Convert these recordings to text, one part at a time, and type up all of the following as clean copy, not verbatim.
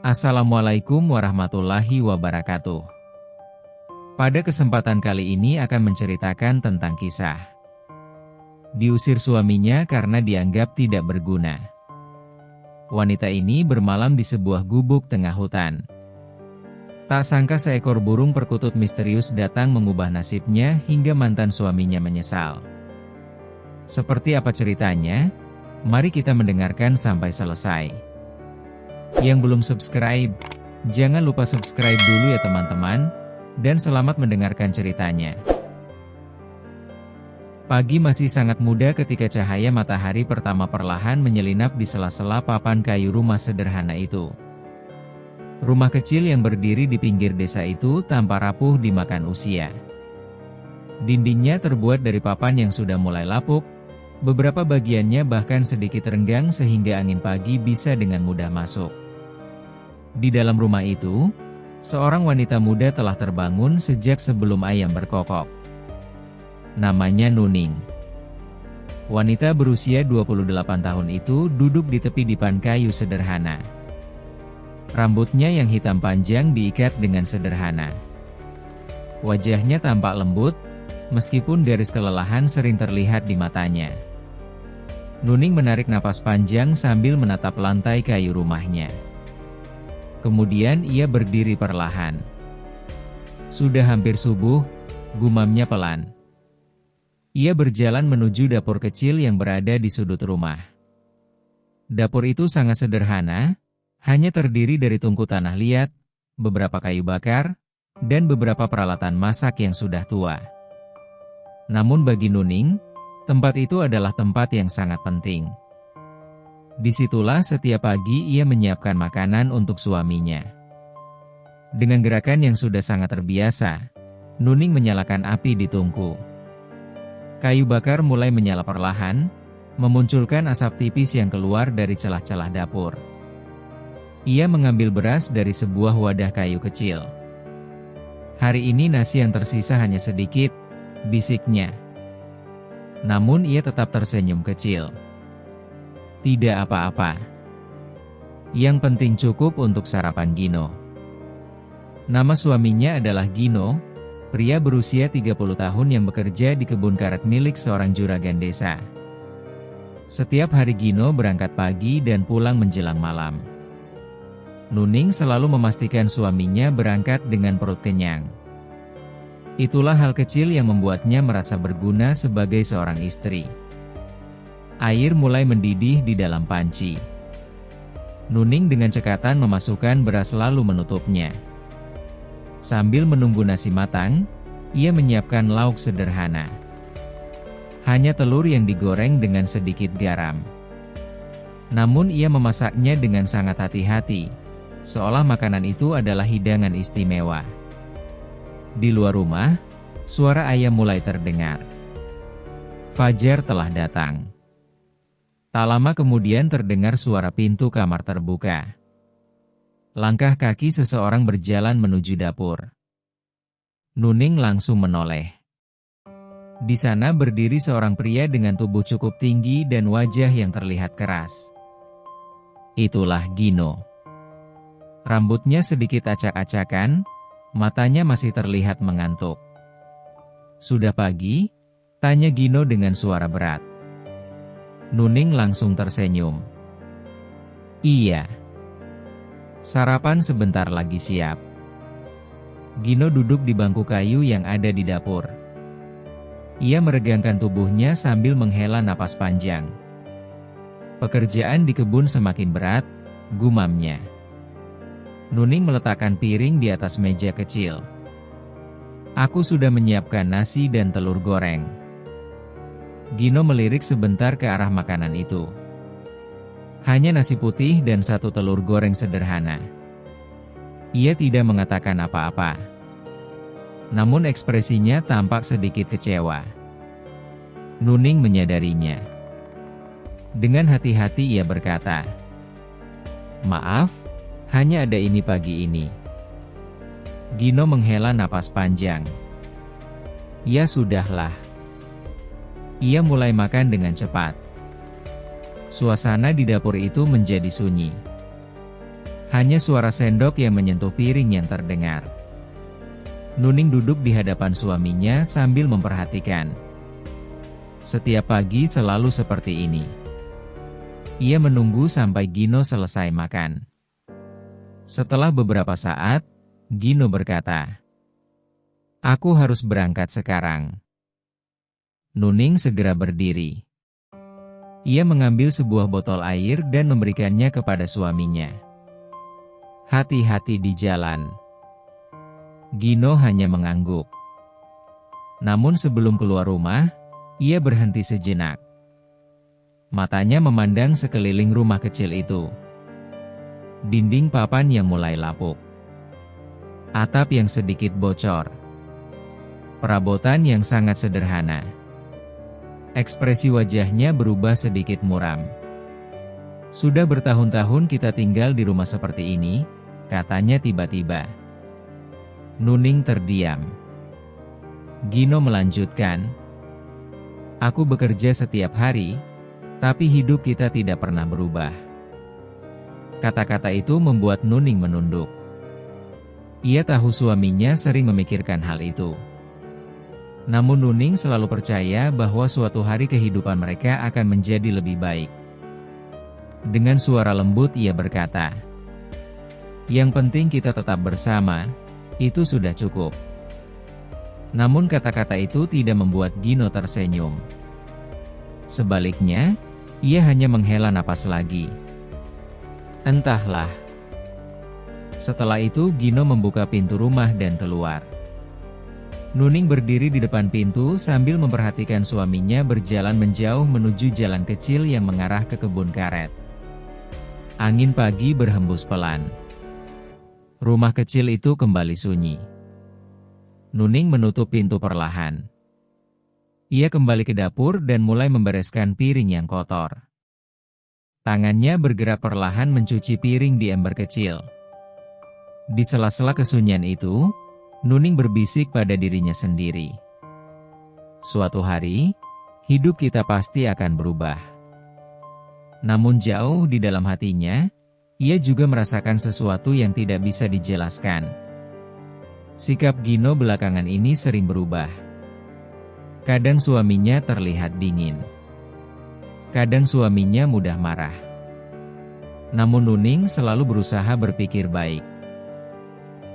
Assalamualaikum warahmatullahi wabarakatuh. Pada kesempatan kali ini akan menceritakan tentang kisah diusir suaminya karena dianggap tidak berguna. Wanita ini bermalam di sebuah gubuk tengah hutan. Tak sangka seekor burung perkutut misterius datang mengubah nasibnya hingga mantan suaminya menyesal. Seperti apa ceritanya? Mari kita mendengarkan sampai selesai. Yang belum subscribe, jangan lupa subscribe dulu ya teman-teman, dan selamat mendengarkan ceritanya. Pagi masih sangat muda ketika cahaya matahari pertama perlahan menyelinap di sela-sela papan kayu rumah sederhana itu. Rumah kecil yang berdiri di pinggir desa itu tampak rapuh dimakan usia. Dindingnya terbuat dari papan yang sudah mulai lapuk, beberapa bagiannya bahkan sedikit renggang sehingga angin pagi bisa dengan mudah masuk. Di dalam rumah itu, seorang wanita muda telah terbangun sejak sebelum ayam berkokok. Namanya Nuning. Wanita berusia 28 tahun itu duduk di tepi dipan kayu sederhana. Rambutnya yang hitam panjang diikat dengan sederhana. Wajahnya tampak lembut, meskipun garis kelelahan sering terlihat di matanya. Nuning menarik napas panjang sambil menatap lantai kayu rumahnya. Kemudian ia berdiri perlahan. Sudah hampir subuh, gumamnya pelan. Ia berjalan menuju dapur kecil yang berada di sudut rumah. Dapur itu sangat sederhana, hanya terdiri dari tungku tanah liat, beberapa kayu bakar, dan beberapa peralatan masak yang sudah tua. Namun bagi Nuning, tempat itu adalah tempat yang sangat penting. Disitulah setiap pagi ia menyiapkan makanan untuk suaminya. Dengan gerakan yang sudah sangat terbiasa, Nuning menyalakan api di tungku. Kayu bakar mulai menyala perlahan, memunculkan asap tipis yang keluar dari celah-celah dapur. Ia mengambil beras dari sebuah wadah kayu kecil. Hari ini nasi yang tersisa hanya sedikit, bisiknya. Namun ia tetap tersenyum kecil. Tidak apa-apa. Yang penting cukup untuk sarapan Gino. Nama suaminya adalah Gino, pria berusia 30 tahun yang bekerja di kebun karet milik seorang juragan desa. Setiap hari Gino berangkat pagi dan pulang menjelang malam. Nuning selalu memastikan suaminya berangkat dengan perut kenyang. Itulah hal kecil yang membuatnya merasa berguna sebagai seorang istri. Air mulai mendidih di dalam panci. Nuning dengan cekatan memasukkan beras lalu menutupnya. Sambil menunggu nasi matang, ia menyiapkan lauk sederhana. Hanya telur yang digoreng dengan sedikit garam. Namun ia memasaknya dengan sangat hati-hati, seolah makanan itu adalah hidangan istimewa. Di luar rumah, suara ayam mulai terdengar. Fajar telah datang. Tak lama kemudian terdengar suara pintu kamar terbuka. Langkah kaki seseorang berjalan menuju dapur. Nuning langsung menoleh. Di sana berdiri seorang pria dengan tubuh cukup tinggi dan wajah yang terlihat keras. Itulah Gino. Rambutnya sedikit acak-acakan, matanya masih terlihat mengantuk. "Sudah pagi?" tanya Gino dengan suara berat. Nuning langsung tersenyum. "Iya. Sarapan sebentar lagi siap." Gino duduk di bangku kayu yang ada di dapur. Ia meregangkan tubuhnya sambil menghela napas panjang. "Pekerjaan di kebun semakin berat," gumamnya. Nuning meletakkan piring di atas meja kecil. "Aku sudah menyiapkan nasi dan telur goreng." Gino melirik sebentar ke arah makanan itu. Hanya nasi putih dan satu telur goreng sederhana. Ia tidak mengatakan apa-apa. Namun ekspresinya tampak sedikit kecewa. Nuning menyadarinya. Dengan hati-hati ia berkata, "Maaf, hanya ada ini pagi ini." Gino menghela napas panjang. "Ya sudahlah." Ia mulai makan dengan cepat. Suasana di dapur itu menjadi sunyi. Hanya suara sendok yang menyentuh piring yang terdengar. Nuning duduk di hadapan suaminya sambil memperhatikan. Setiap pagi selalu seperti ini. Ia menunggu sampai Gino selesai makan. Setelah beberapa saat, Gino berkata, "Aku harus berangkat sekarang." Nuning segera berdiri. Ia mengambil sebuah botol air dan memberikannya kepada suaminya. "Hati-hati di jalan." Gino hanya mengangguk. Namun sebelum keluar rumah, ia berhenti sejenak. Matanya memandang sekeliling rumah kecil itu. Dinding papan yang mulai lapuk. Atap yang sedikit bocor. Perabotan yang sangat sederhana. Ekspresi wajahnya berubah sedikit muram. "Sudah bertahun-tahun kita tinggal di rumah seperti ini," katanya tiba-tiba. Nuning terdiam. Gino melanjutkan, "Aku bekerja setiap hari, tapi hidup kita tidak pernah berubah." Kata-kata itu membuat Nuning menunduk. Ia tahu suaminya sering memikirkan hal itu. Namun Nuning selalu percaya bahwa suatu hari kehidupan mereka akan menjadi lebih baik. Dengan suara lembut ia berkata, "Yang penting kita tetap bersama, itu sudah cukup." Namun kata-kata itu tidak membuat Gino tersenyum. Sebaliknya, ia hanya menghela napas lagi. Entahlah. Setelah itu Gino membuka pintu rumah dan keluar. Nuning berdiri di depan pintu sambil memperhatikan suaminya berjalan menjauh menuju jalan kecil yang mengarah ke kebun karet. Angin pagi berhembus pelan. Rumah kecil itu kembali sunyi. Nuning menutup pintu perlahan. Ia kembali ke dapur dan mulai membereskan piring yang kotor. Tangannya bergerak perlahan mencuci piring di ember kecil. Di sela-sela kesunyian itu, Nuning berbisik pada dirinya sendiri. Suatu hari, hidup kita pasti akan berubah. Namun jauh di dalam hatinya, ia juga merasakan sesuatu yang tidak bisa dijelaskan. Sikap Gino belakangan ini sering berubah. Kadang suaminya terlihat dingin. Kadang suaminya mudah marah. Namun Nuning selalu berusaha berpikir baik.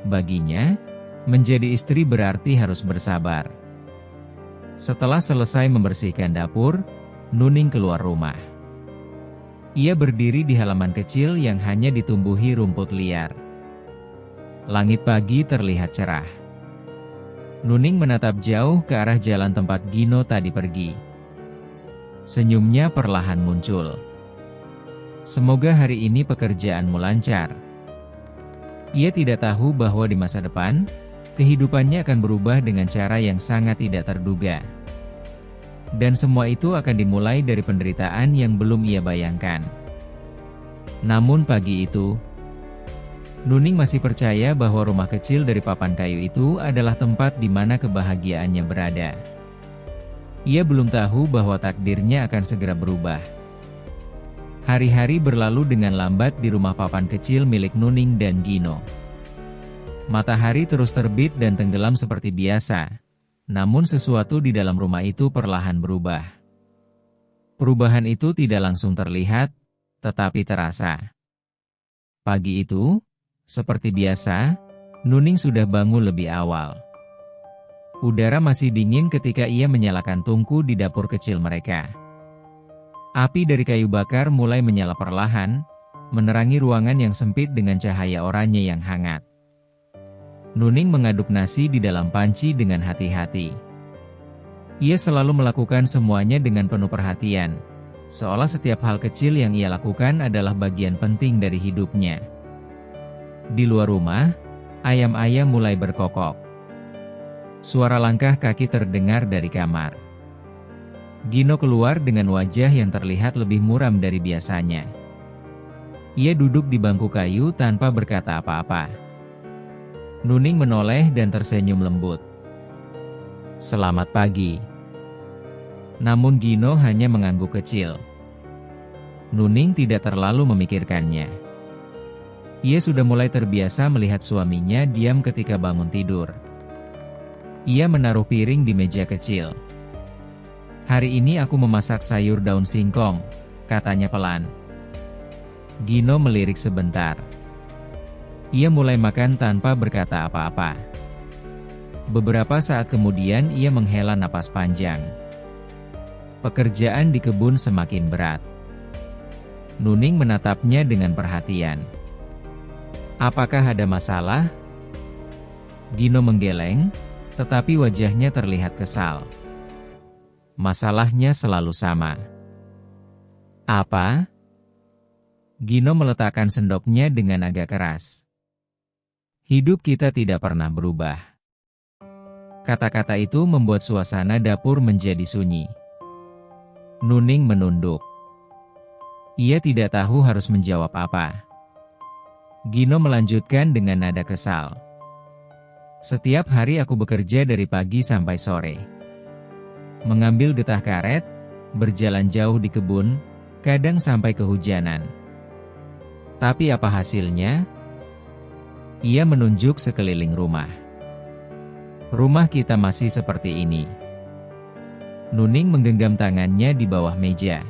Baginya, menjadi istri berarti harus bersabar. Setelah selesai membersihkan dapur, Nuning keluar rumah. Ia berdiri di halaman kecil yang hanya ditumbuhi rumput liar. Langit pagi terlihat cerah. Nuning menatap jauh ke arah jalan tempat Gino tadi pergi. Senyumnya perlahan muncul. "Semoga hari ini pekerjaanmu lancar." Ia tidak tahu bahwa di masa depan, kehidupannya akan berubah dengan cara yang sangat tidak terduga. Dan semua itu akan dimulai dari penderitaan yang belum ia bayangkan. Namun pagi itu, Nuning masih percaya bahwa rumah kecil dari papan kayu itu adalah tempat di mana kebahagiaannya berada. Ia belum tahu bahwa takdirnya akan segera berubah. Hari-hari berlalu dengan lambat di rumah papan kecil milik Nuning dan Gino. Matahari terus terbit dan tenggelam seperti biasa. Namun sesuatu di dalam rumah itu perlahan berubah. Perubahan itu tidak langsung terlihat, tetapi terasa. Pagi itu, seperti biasa, Nuning sudah bangun lebih awal. Udara masih dingin ketika ia menyalakan tungku di dapur kecil mereka. Api dari kayu bakar mulai menyala perlahan, menerangi ruangan yang sempit dengan cahaya oranye yang hangat. Nuning mengaduk nasi di dalam panci dengan hati-hati. Ia selalu melakukan semuanya dengan penuh perhatian, seolah setiap hal kecil yang ia lakukan adalah bagian penting dari hidupnya. Di luar rumah, ayam-ayam mulai berkokok. Suara langkah kaki terdengar dari kamar. Gino keluar dengan wajah yang terlihat lebih muram dari biasanya. Ia duduk di bangku kayu tanpa berkata apa-apa. Nuning menoleh dan tersenyum lembut. "Selamat pagi." Namun Gino hanya mengangguk kecil. Nuning tidak terlalu memikirkannya. Ia sudah mulai terbiasa melihat suaminya diam ketika bangun tidur. Ia menaruh piring di meja kecil. "Hari ini aku memasak sayur daun singkong," katanya pelan. Gino melirik sebentar. Ia mulai makan tanpa berkata apa-apa. Beberapa saat kemudian ia menghela napas panjang. Pekerjaan di kebun semakin berat. Nuning menatapnya dengan perhatian. "Apakah ada masalah?" Gino menggeleng, tetapi wajahnya terlihat kesal. "Masalahnya selalu sama." "Apa?" Gino meletakkan sendoknya dengan agak keras. "Hidup kita tidak pernah berubah." Kata-kata itu membuat suasana dapur menjadi sunyi. Nuning menunduk. Ia tidak tahu harus menjawab apa. Gino melanjutkan dengan nada kesal. "Setiap hari aku bekerja dari pagi sampai sore. Mengambil getah karet, berjalan jauh di kebun, kadang sampai kehujanan. Tapi apa hasilnya?" Ia menunjuk sekeliling rumah. "Rumah kita masih seperti ini." Nuning menggenggam tangannya di bawah meja.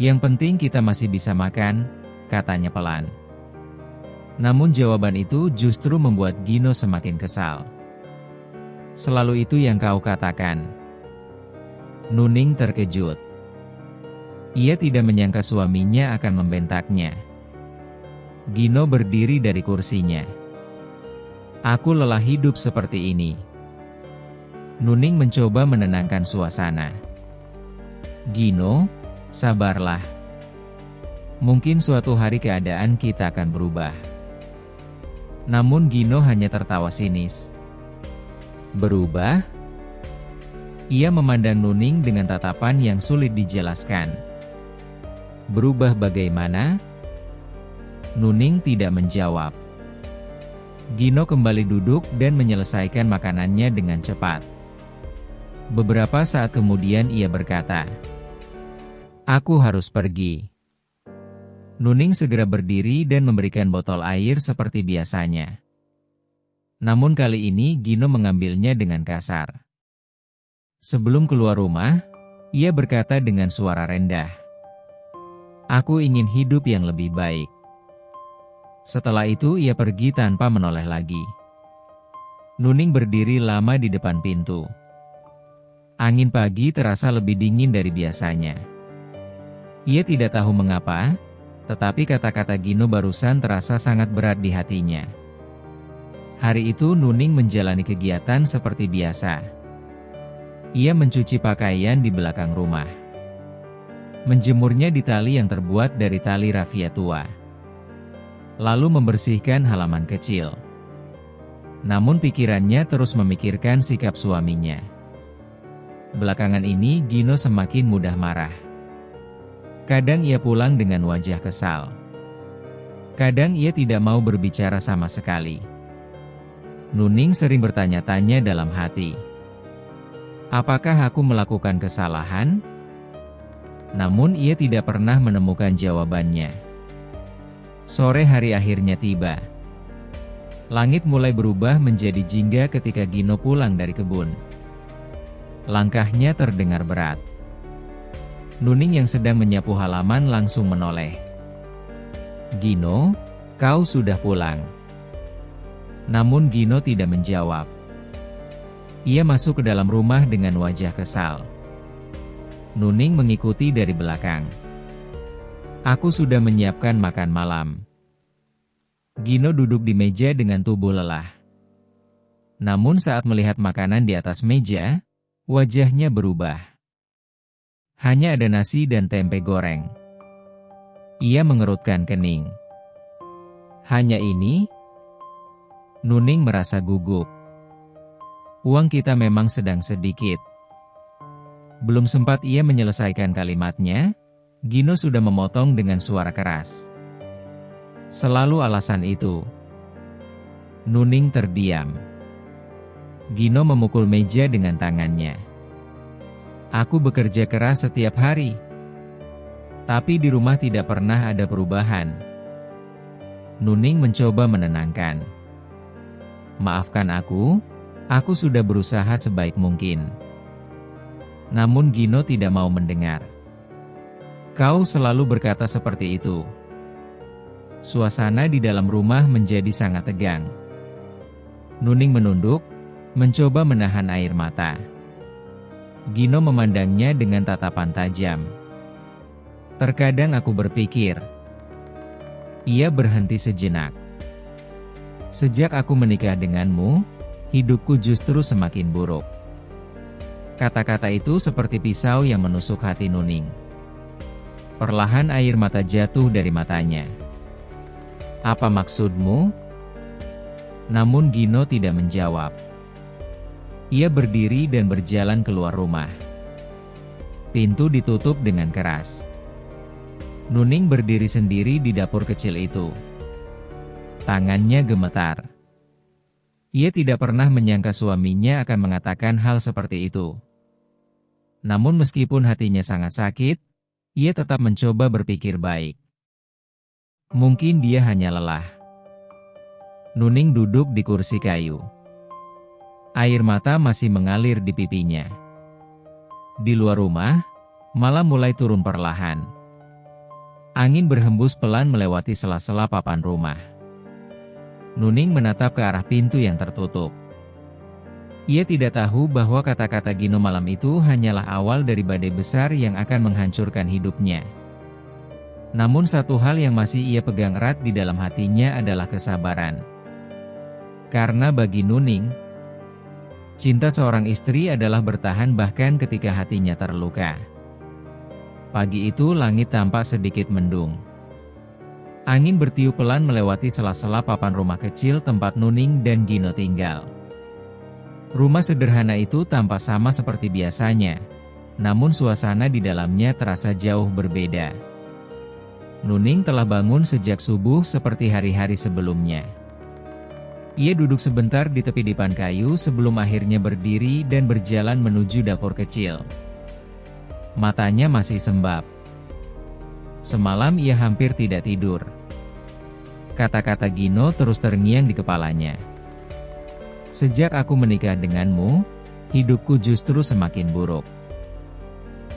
"Yang penting kita masih bisa makan," katanya pelan. Namun jawaban itu justru membuat Gino semakin kesal. "Selalu itu yang kau katakan." Nuning terkejut. Ia tidak menyangka suaminya akan membentaknya. Gino berdiri dari kursinya. "Aku lelah hidup seperti ini." Nuning mencoba menenangkan suasana. "Gino, sabarlah. Mungkin suatu hari keadaan kita akan berubah." Namun Gino hanya tertawa sinis. "Berubah?" Ia memandang Nuning dengan tatapan yang sulit dijelaskan. "Berubah bagaimana?" Nuning tidak menjawab. Gino kembali duduk dan menyelesaikan makanannya dengan cepat. Beberapa saat kemudian ia berkata, "Aku harus pergi." Nuning segera berdiri dan memberikan botol air seperti biasanya. Namun kali ini Gino mengambilnya dengan kasar. Sebelum keluar rumah, ia berkata dengan suara rendah, "Aku ingin hidup yang lebih baik." Setelah itu ia pergi tanpa menoleh lagi. Nuning berdiri lama di depan pintu. Angin pagi terasa lebih dingin dari biasanya. Ia tidak tahu mengapa, tetapi kata-kata Gino barusan terasa sangat berat di hatinya. Hari itu Nuning menjalani kegiatan seperti biasa. Ia mencuci pakaian di belakang rumah. Menjemurnya di tali yang terbuat dari tali rafia tua. Lalu membersihkan halaman kecil. Namun pikirannya terus memikirkan sikap suaminya. Belakangan ini Gino semakin mudah marah. Kadang ia pulang dengan wajah kesal. Kadang ia tidak mau berbicara sama sekali. Nuning sering bertanya-tanya dalam hati, apakah aku melakukan kesalahan? Namun ia tidak pernah menemukan jawabannya. Sore hari akhirnya tiba. Langit mulai berubah menjadi jingga ketika Gino pulang dari kebun. Langkahnya terdengar berat. Nuning yang sedang menyapu halaman langsung menoleh. "Gino, kau sudah pulang." Namun Gino tidak menjawab. Ia masuk ke dalam rumah dengan wajah kesal. Nuning mengikuti dari belakang. "Aku sudah menyiapkan makan malam." Gino duduk di meja dengan tubuh lelah. Namun saat melihat makanan di atas meja, wajahnya berubah. Hanya ada nasi dan tempe goreng. Ia mengerutkan kening. "Hanya ini?" Nuning merasa gugup. "Uang kita memang sedang sedikit." Belum sempat ia menyelesaikan kalimatnya, Gino sudah memotong dengan suara keras. "Selalu alasan itu." Nuning terdiam. Gino memukul meja dengan tangannya. "Aku bekerja keras setiap hari. Tapi di rumah tidak pernah ada perubahan." Nuning mencoba menenangkan. Maafkan aku sudah berusaha sebaik mungkin. Namun Gino tidak mau mendengar. Kau selalu berkata seperti itu. Suasana di dalam rumah menjadi sangat tegang. Nuning menunduk, mencoba menahan air mata. Gino memandangnya dengan tatapan tajam. Terkadang aku berpikir. Ia berhenti sejenak. Sejak aku menikah denganmu, hidupku justru semakin buruk. Kata-kata itu seperti pisau yang menusuk hati Nuning. Perlahan air mata jatuh dari matanya. Apa maksudmu? Namun Gino tidak menjawab. Ia berdiri dan berjalan keluar rumah. Pintu ditutup dengan keras. Nuning berdiri sendiri di dapur kecil itu. Tangannya gemetar. Ia tidak pernah menyangka suaminya akan mengatakan hal seperti itu. Namun meskipun hatinya sangat sakit, ia tetap mencoba berpikir baik. Mungkin dia hanya lelah. Nuning duduk di kursi kayu. Air mata masih mengalir di pipinya. Di luar rumah, malam mulai turun perlahan. Angin berhembus pelan melewati sela-sela papan rumah. Nuning menatap ke arah pintu yang tertutup. Ia tidak tahu bahwa kata-kata Gino malam itu hanyalah awal dari badai besar yang akan menghancurkan hidupnya. Namun satu hal yang masih ia pegang erat di dalam hatinya adalah kesabaran. Karena bagi Nuning, cinta seorang istri adalah bertahan bahkan ketika hatinya terluka. Pagi itu langit tampak sedikit mendung. Angin bertiup pelan melewati sela-sela papan rumah kecil tempat Nuning dan Gino tinggal. Rumah sederhana itu tampak sama seperti biasanya, namun suasana di dalamnya terasa jauh berbeda. Nuning telah bangun sejak subuh seperti hari-hari sebelumnya. Ia duduk sebentar di tepi dipan kayu sebelum akhirnya berdiri dan berjalan menuju dapur kecil. Matanya masih sembab. Semalam ia hampir tidak tidur. Kata-kata Gino terus terngiang di kepalanya. Sejak aku menikah denganmu, hidupku justru semakin buruk.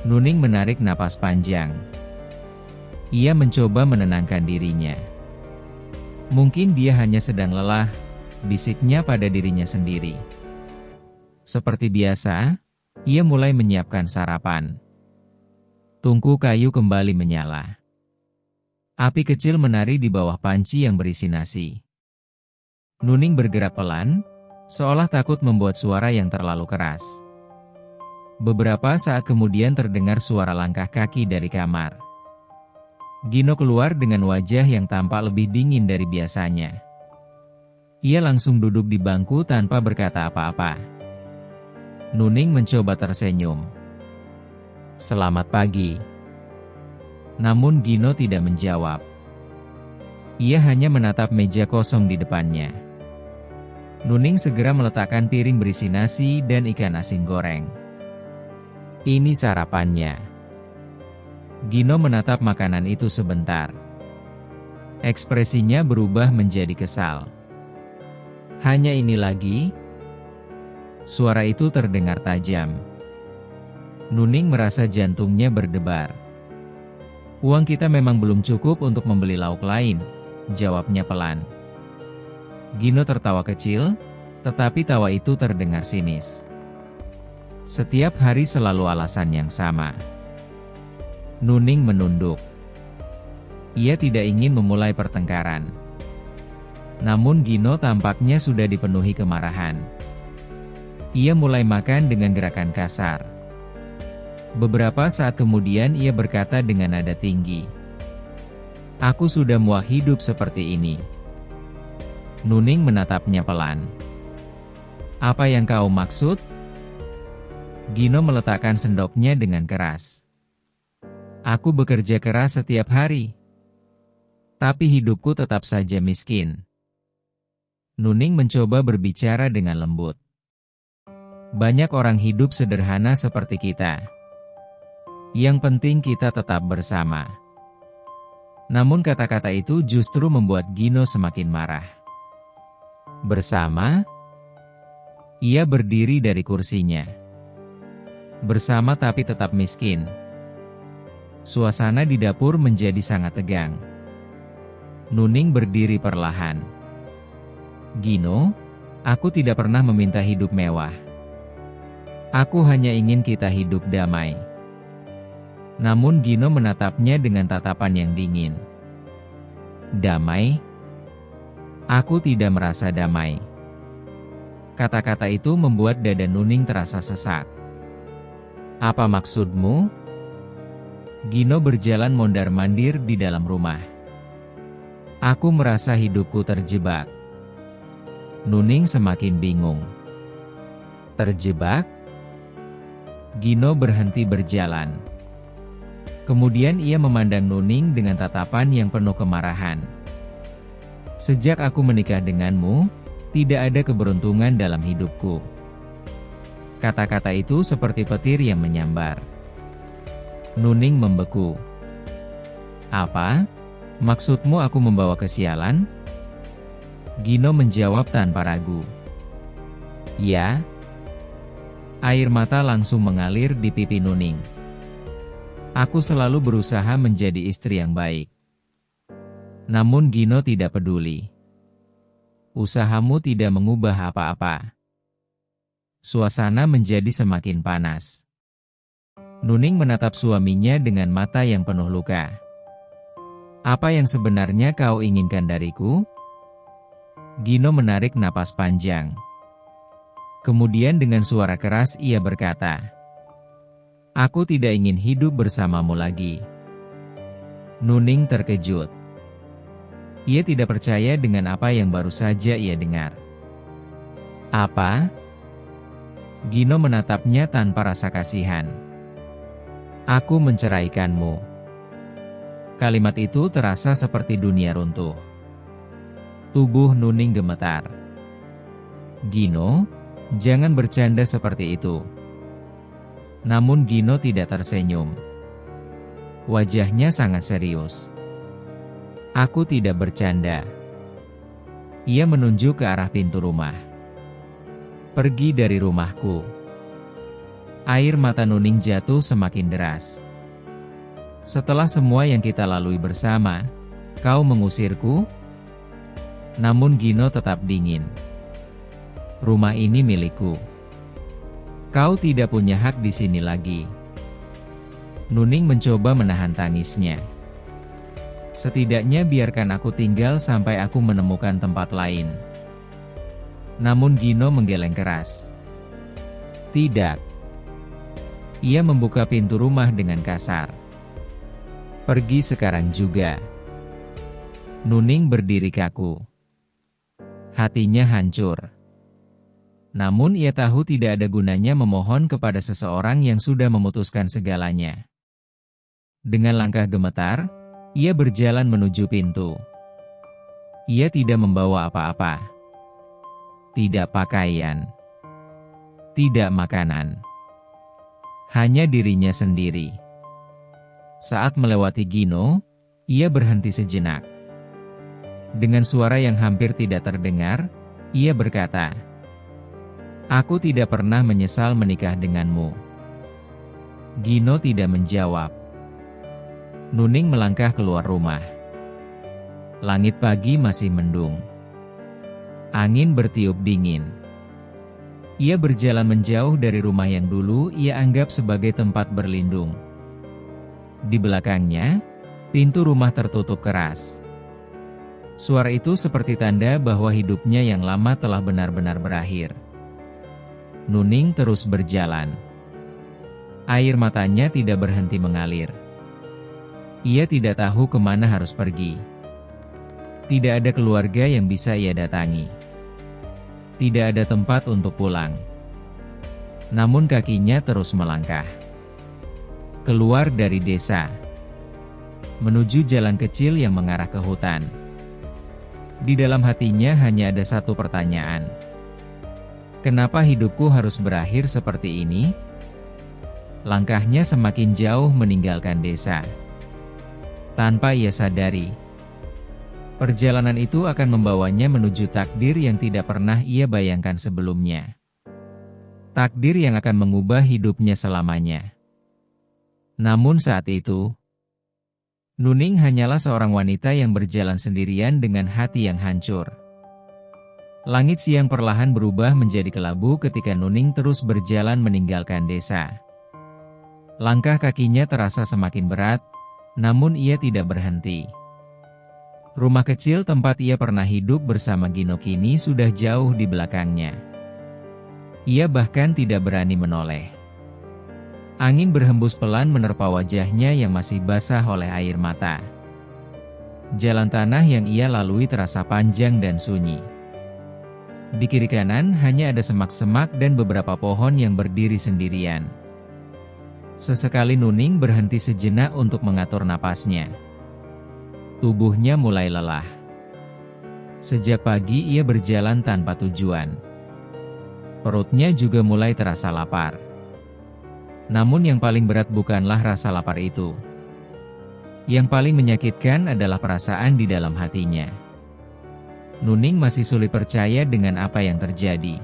Nuning menarik napas panjang. Ia mencoba menenangkan dirinya. Mungkin dia hanya sedang lelah, bisiknya pada dirinya sendiri. Seperti biasa, ia mulai menyiapkan sarapan. Tungku kayu kembali menyala. Api kecil menari di bawah panci yang berisi nasi. Nuning bergerak pelan, seolah takut membuat suara yang terlalu keras. Beberapa saat kemudian terdengar suara langkah kaki dari kamar. Gino keluar dengan wajah yang tampak lebih dingin dari biasanya. Ia langsung duduk di bangku tanpa berkata apa-apa. Nuning mencoba tersenyum. Selamat pagi. Namun Gino tidak menjawab. Ia hanya menatap meja kosong di depannya. Nuning segera meletakkan piring berisi nasi dan ikan asin goreng. Ini sarapannya. Gino menatap makanan itu sebentar. Ekspresinya berubah menjadi kesal. Hanya ini lagi? Suara itu terdengar tajam. Nuning merasa jantungnya berdebar. Uang kita memang belum cukup untuk membeli lauk lain, jawabnya pelan. Gino tertawa kecil, tetapi tawa itu terdengar sinis. Setiap hari selalu alasan yang sama. Nuning menunduk. Ia tidak ingin memulai pertengkaran. Namun Gino tampaknya sudah dipenuhi kemarahan. Ia mulai makan dengan gerakan kasar. Beberapa saat kemudian ia berkata dengan nada tinggi. Aku sudah muak hidup seperti ini. Nuning menatapnya pelan. Apa yang kau maksud? Gino meletakkan sendoknya dengan keras. Aku bekerja keras setiap hari. Tapi hidupku tetap saja miskin. Nuning mencoba berbicara dengan lembut. Banyak orang hidup sederhana seperti kita. Yang penting kita tetap bersama. Namun kata-kata itu justru membuat Gino semakin marah. Bersama, ia berdiri dari kursinya. Bersama tapi tetap miskin. Suasana di dapur menjadi sangat tegang. Nuning berdiri perlahan. Gino, aku tidak pernah meminta hidup mewah. Aku hanya ingin kita hidup damai. Namun Gino menatapnya dengan tatapan yang dingin. Damai? Aku tidak merasa damai. Kata-kata itu membuat dada Nuning terasa sesak. Apa maksudmu? Gino berjalan mondar-mandir di dalam rumah. Aku merasa hidupku terjebak. Nuning semakin bingung. Terjebak? Gino berhenti berjalan. Kemudian ia memandang Nuning dengan tatapan yang penuh kemarahan. Sejak aku menikah denganmu, tidak ada keberuntungan dalam hidupku. Kata-kata itu seperti petir yang menyambar. Nuning membeku. Apa? Maksudmu aku membawa kesialan? Gino menjawab tanpa ragu. Ya. Air mata langsung mengalir di pipi Nuning. Aku selalu berusaha menjadi istri yang baik. Namun Gino tidak peduli. Usahamu tidak mengubah apa-apa. Suasana menjadi semakin panas. Nuning menatap suaminya dengan mata yang penuh luka. Apa yang sebenarnya kau inginkan dariku? Gino menarik napas panjang. Kemudian dengan suara keras ia berkata, aku tidak ingin hidup bersamamu lagi. Nuning terkejut. Ia tidak percaya dengan apa yang baru saja ia dengar. Apa? Gino menatapnya tanpa rasa kasihan. Aku menceraikanmu. Kalimat itu terasa seperti dunia runtuh. Tubuh Nuning gemetar. Gino, jangan bercanda seperti itu. Namun Gino tidak tersenyum. Wajahnya sangat serius. Aku tidak bercanda. Ia menunjuk ke arah pintu rumah. Pergi dari rumahku. Air mata Nuning jatuh semakin deras. Setelah semua yang kita lalui bersama, kau mengusirku? Namun Gino tetap dingin. Rumah ini milikku. Kau tidak punya hak di sini lagi. Nuning mencoba menahan tangisnya. Setidaknya biarkan aku tinggal sampai aku menemukan tempat lain. Namun Gino menggeleng keras. Tidak. Ia membuka pintu rumah dengan kasar. Pergi sekarang juga. Nuning berdiri kaku. Hatinya hancur. Namun ia tahu tidak ada gunanya memohon kepada seseorang yang sudah memutuskan segalanya. Dengan langkah gemetar, ia berjalan menuju pintu. Ia tidak membawa apa-apa. Tidak pakaian. Tidak makanan. Hanya dirinya sendiri. Saat melewati Gino, ia berhenti sejenak. Dengan suara yang hampir tidak terdengar, ia berkata, aku tidak pernah menyesal menikah denganmu. Gino tidak menjawab. Nuning melangkah keluar rumah. Langit pagi masih mendung. Angin bertiup dingin. Ia berjalan menjauh dari rumah yang dulu ia anggap sebagai tempat berlindung. Di belakangnya, pintu rumah tertutup keras. Suara itu seperti tanda bahwa hidupnya yang lama telah benar-benar berakhir. Nuning terus berjalan. Air matanya tidak berhenti mengalir. Ia tidak tahu kemana harus pergi. Tidak ada keluarga yang bisa ia datangi. Tidak ada tempat untuk pulang. Namun kakinya terus melangkah. Keluar dari desa. Menuju jalan kecil yang mengarah ke hutan. Di dalam hatinya hanya ada satu pertanyaan. Kenapa hidupku harus berakhir seperti ini? Langkahnya semakin jauh meninggalkan desa. Tanpa ia sadari, perjalanan itu akan membawanya menuju takdir yang tidak pernah ia bayangkan sebelumnya. Takdir yang akan mengubah hidupnya selamanya. Namun saat itu, Nuning hanyalah seorang wanita yang berjalan sendirian dengan hati yang hancur. Langit siang perlahan berubah menjadi kelabu ketika Nuning terus berjalan meninggalkan desa. Langkah kakinya terasa semakin berat, namun ia tidak berhenti. Rumah kecil tempat ia pernah hidup bersama Gino kini sudah jauh di belakangnya. Ia bahkan tidak berani menoleh. Angin berhembus pelan menerpa wajahnya yang masih basah oleh air mata. Jalan tanah yang ia lalui terasa panjang dan sunyi. Di kiri kanan hanya ada semak-semak dan beberapa pohon yang berdiri sendirian. Sesekali Nuning berhenti sejenak untuk mengatur napasnya. Tubuhnya mulai lelah. Sejak pagi ia berjalan tanpa tujuan. Perutnya juga mulai terasa lapar. Namun yang paling berat bukanlah rasa lapar itu. Yang paling menyakitkan adalah perasaan di dalam hatinya. Nuning masih sulit percaya dengan apa yang terjadi.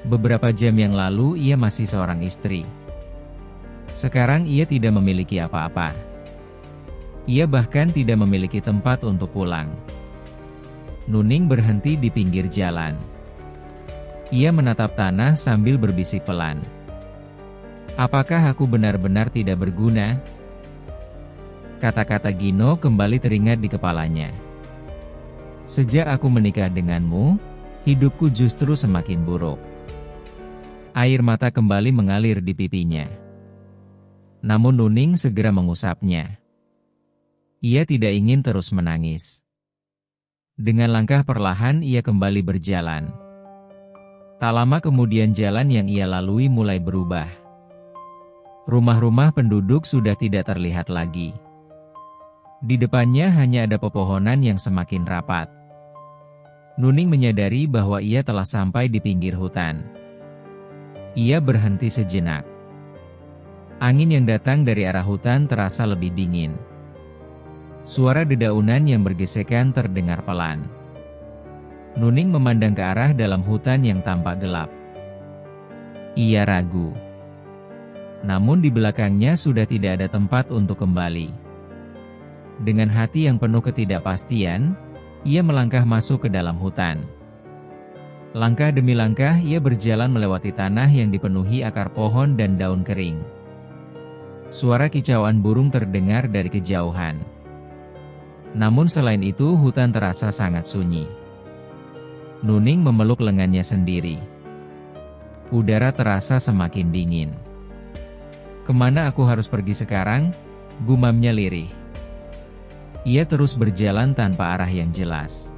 Beberapa jam yang lalu ia masih seorang istri. Sekarang ia tidak memiliki apa-apa. Ia bahkan tidak memiliki tempat untuk pulang. Nuning berhenti di pinggir jalan. Ia menatap tanah sambil berbisik pelan. Apakah aku benar-benar tidak berguna? Kata-kata Gino kembali teringat di kepalanya. Sejak aku menikah denganmu, hidupku justru semakin buruk. Air mata kembali mengalir di pipinya. Namun Nuning segera mengusapnya. Ia tidak ingin terus menangis. Dengan langkah perlahan ia kembali berjalan. Tak lama kemudian jalan yang ia lalui mulai berubah. Rumah-rumah penduduk sudah tidak terlihat lagi. Di depannya hanya ada pepohonan yang semakin rapat. Nuning menyadari bahwa ia telah sampai di pinggir hutan. Ia berhenti sejenak. Angin yang datang dari arah hutan terasa lebih dingin. Suara dedaunan yang bergesekan terdengar pelan. Nuning memandang ke arah dalam hutan yang tampak gelap. Ia ragu. Namun di belakangnya sudah tidak ada tempat untuk kembali. Dengan hati yang penuh ketidakpastian, ia melangkah masuk ke dalam hutan. Langkah demi langkah ia berjalan melewati tanah yang dipenuhi akar pohon dan daun kering. Suara kicauan burung terdengar dari kejauhan. Namun selain itu hutan terasa sangat sunyi. Nuning memeluk lengannya sendiri. Udara terasa semakin dingin. Kemana aku harus pergi sekarang? Gumamnya lirih. Ia terus berjalan tanpa arah yang jelas.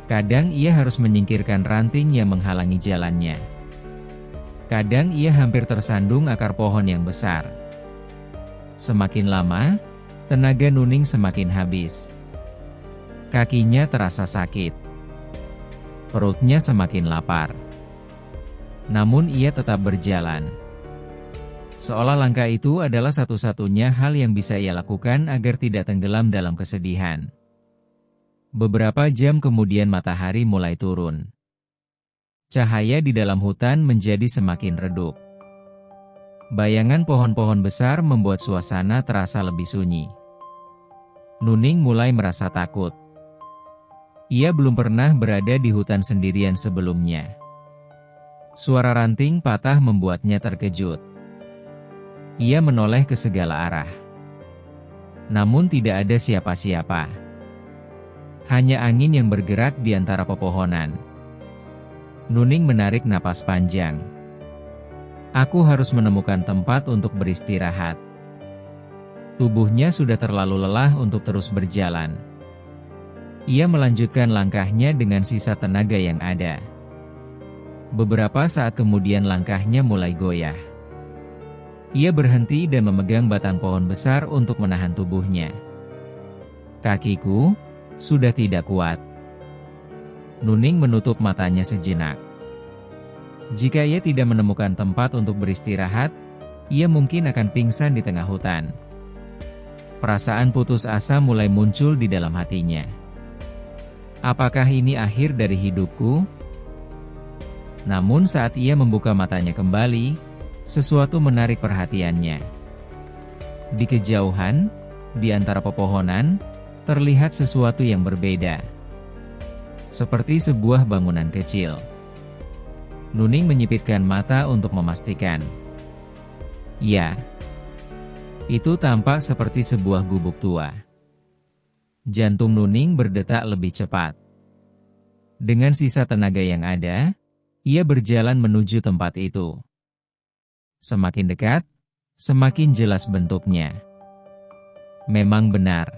Kadang ia harus menyingkirkan ranting yang menghalangi jalannya. Kadang ia hampir tersandung akar pohon yang besar. Semakin lama, tenaga Nuning semakin habis. Kakinya terasa sakit. Perutnya semakin lapar. Namun ia tetap berjalan. Seolah langkah itu adalah satu-satunya hal yang bisa ia lakukan agar tidak tenggelam dalam kesedihan. Beberapa jam kemudian matahari mulai turun. Cahaya di dalam hutan menjadi semakin redup. Bayangan pohon-pohon besar membuat suasana terasa lebih sunyi. Nuning mulai merasa takut. Ia belum pernah berada di hutan sendirian sebelumnya. Suara ranting patah membuatnya terkejut. Ia menoleh ke segala arah. Namun tidak ada siapa-siapa. Hanya angin yang bergerak di antara pepohonan. Nuning menarik napas panjang. Aku harus menemukan tempat untuk beristirahat. Tubuhnya sudah terlalu lelah untuk terus berjalan. Ia melanjutkan langkahnya dengan sisa tenaga yang ada. Beberapa saat kemudian langkahnya mulai goyah. Ia berhenti dan memegang batang pohon besar untuk menahan tubuhnya. Kakiku sudah tidak kuat. Nuning menutup matanya sejenak. Jika ia tidak menemukan tempat untuk beristirahat, ia mungkin akan pingsan di tengah hutan. Perasaan putus asa mulai muncul di dalam hatinya. Apakah ini akhir dari hidupku? Namun saat ia membuka matanya kembali, sesuatu menarik perhatiannya. Di kejauhan, di antara pepohonan, terlihat sesuatu yang berbeda. Seperti sebuah bangunan kecil. Nuning menyipitkan mata untuk memastikan. Ya. Itu tampak seperti sebuah gubuk tua. Jantung Nuning berdetak lebih cepat. Dengan sisa tenaga yang ada, ia berjalan menuju tempat itu. Semakin dekat, semakin jelas bentuknya. Memang benar.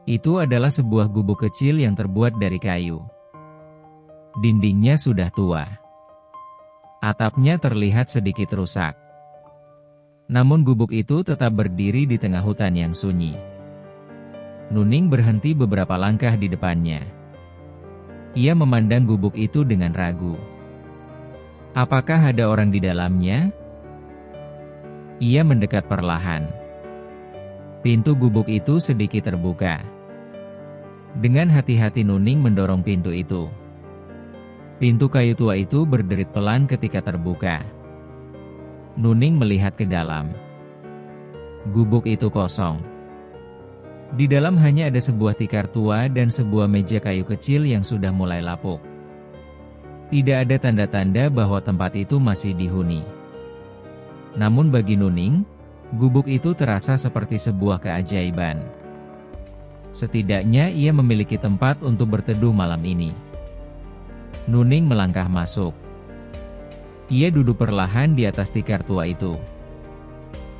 Itu adalah sebuah gubuk kecil yang terbuat dari kayu. Dindingnya sudah tua. Atapnya terlihat sedikit rusak. Namun gubuk itu tetap berdiri di tengah hutan yang sunyi. Nuning berhenti beberapa langkah di depannya. Ia memandang gubuk itu dengan ragu. Apakah ada orang di dalamnya? Ia mendekat perlahan. Pintu gubuk itu sedikit terbuka. Dengan hati-hati Nuning mendorong pintu itu. Pintu kayu tua itu berderit pelan ketika terbuka. Nuning melihat ke dalam. Gubuk itu kosong. Di dalam hanya ada sebuah tikar tua dan sebuah meja kayu kecil yang sudah mulai lapuk. Tidak ada tanda-tanda bahwa tempat itu masih dihuni. Namun bagi Nuning, gubuk itu terasa seperti sebuah keajaiban. Setidaknya ia memiliki tempat untuk berteduh malam ini. Nuning melangkah masuk. Ia duduk perlahan di atas tikar tua itu.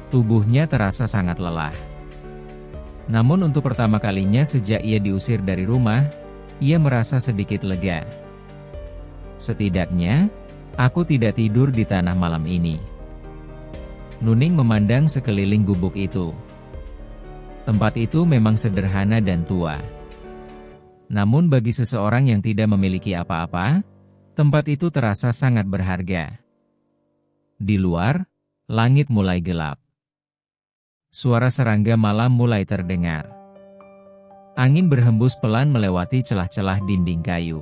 Tubuhnya terasa sangat lelah. Namun untuk pertama kalinya sejak ia diusir dari rumah, ia merasa sedikit lega. Setidaknya, aku tidak tidur di tanah malam ini. Nuning memandang sekeliling gubuk itu. Tempat itu memang sederhana dan tua. Namun bagi seseorang yang tidak memiliki apa-apa, tempat itu terasa sangat berharga. Di luar, langit mulai gelap. Suara serangga malam mulai terdengar. Angin berhembus pelan melewati celah-celah dinding kayu.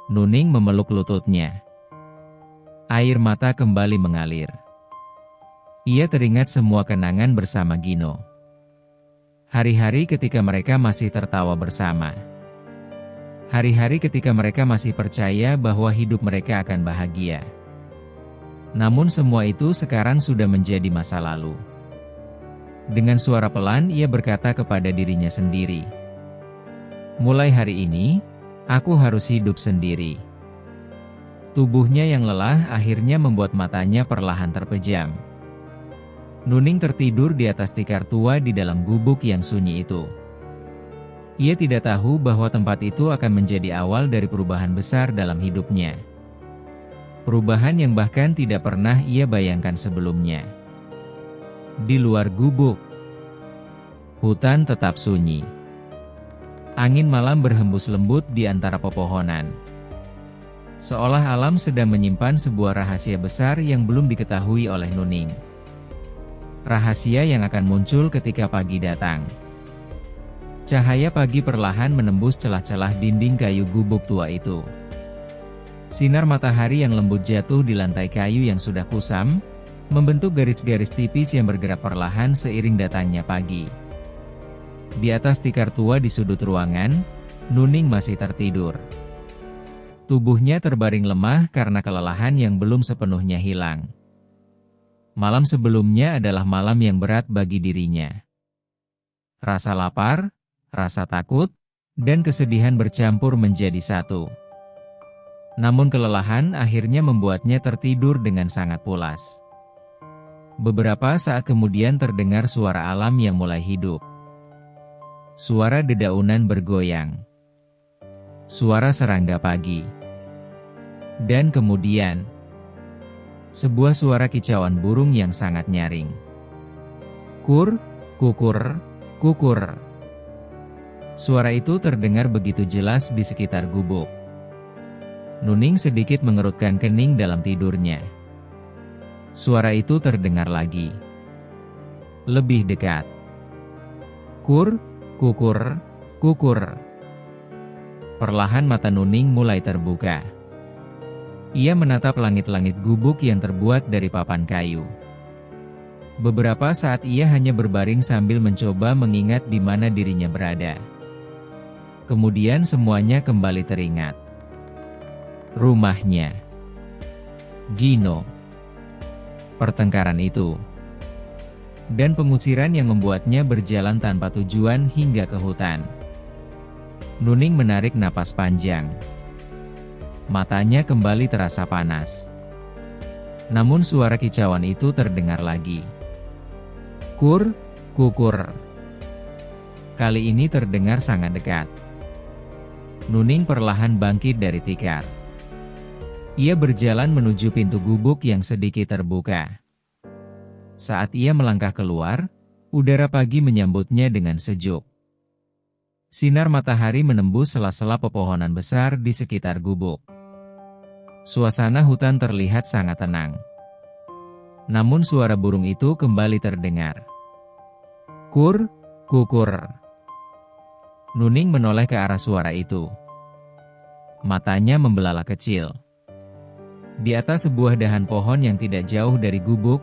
Nuning memeluk lututnya. Air mata kembali mengalir. Ia teringat semua kenangan bersama Gino. Hari-hari ketika mereka masih tertawa bersama. Hari-hari ketika mereka masih percaya bahwa hidup mereka akan bahagia. Namun semua itu sekarang sudah menjadi masa lalu. Dengan suara pelan ia berkata kepada dirinya sendiri. Mulai hari ini, aku harus hidup sendiri. Tubuhnya yang lelah akhirnya membuat matanya perlahan terpejam. Nuning tertidur di atas tikar tua di dalam gubuk yang sunyi itu. Ia tidak tahu bahwa tempat itu akan menjadi awal dari perubahan besar dalam hidupnya. Perubahan yang bahkan tidak pernah ia bayangkan sebelumnya. Di luar gubuk, hutan tetap sunyi. Angin malam berhembus lembut di antara pepohonan. Seolah alam sedang menyimpan sebuah rahasia besar yang belum diketahui oleh Nuning. Rahasia yang akan muncul ketika pagi datang. Cahaya pagi perlahan menembus celah-celah dinding kayu gubuk tua itu. Sinar matahari yang lembut jatuh di lantai kayu yang sudah kusam, membentuk garis-garis tipis yang bergerak perlahan seiring datangnya pagi. Di atas tikar tua di sudut ruangan, Nuning masih tertidur. Tubuhnya terbaring lemah karena kelelahan yang belum sepenuhnya hilang. Malam sebelumnya adalah malam yang berat bagi dirinya. Rasa lapar, rasa takut, dan kesedihan bercampur menjadi satu. Namun kelelahan akhirnya membuatnya tertidur dengan sangat pulas. Beberapa saat kemudian terdengar suara alam yang mulai hidup. Suara dedaunan bergoyang. Suara serangga pagi. Dan kemudian, sebuah suara kicauan burung yang sangat nyaring. Kur, kukur, kukur. Suara itu terdengar begitu jelas di sekitar gubuk. Nuning sedikit mengerutkan kening dalam tidurnya. Suara itu terdengar lagi. Lebih dekat. Kur, kukur, kukur. Perlahan mata Nuning mulai terbuka. Ia menatap langit-langit gubuk yang terbuat dari papan kayu. Beberapa saat ia hanya berbaring sambil mencoba mengingat di mana dirinya berada. Kemudian semuanya kembali teringat. Rumahnya. Gino. Pertengkaran itu. Dan pengusiran yang membuatnya berjalan tanpa tujuan hingga ke hutan. Nuning menarik napas panjang. Matanya kembali terasa panas. Namun suara kicauan itu terdengar lagi. Kur, kukur. Kali ini terdengar sangat dekat. Nuning perlahan bangkit dari tikar. Ia berjalan menuju pintu gubuk yang sedikit terbuka. Saat ia melangkah keluar, udara pagi menyambutnya dengan sejuk. Sinar matahari menembus sela-sela pepohonan besar di sekitar gubuk. Suasana hutan terlihat sangat tenang. Namun suara burung itu kembali terdengar. Kur, kukur. Nuning menoleh ke arah suara itu. Matanya membelalak kecil. Di atas sebuah dahan pohon yang tidak jauh dari gubuk,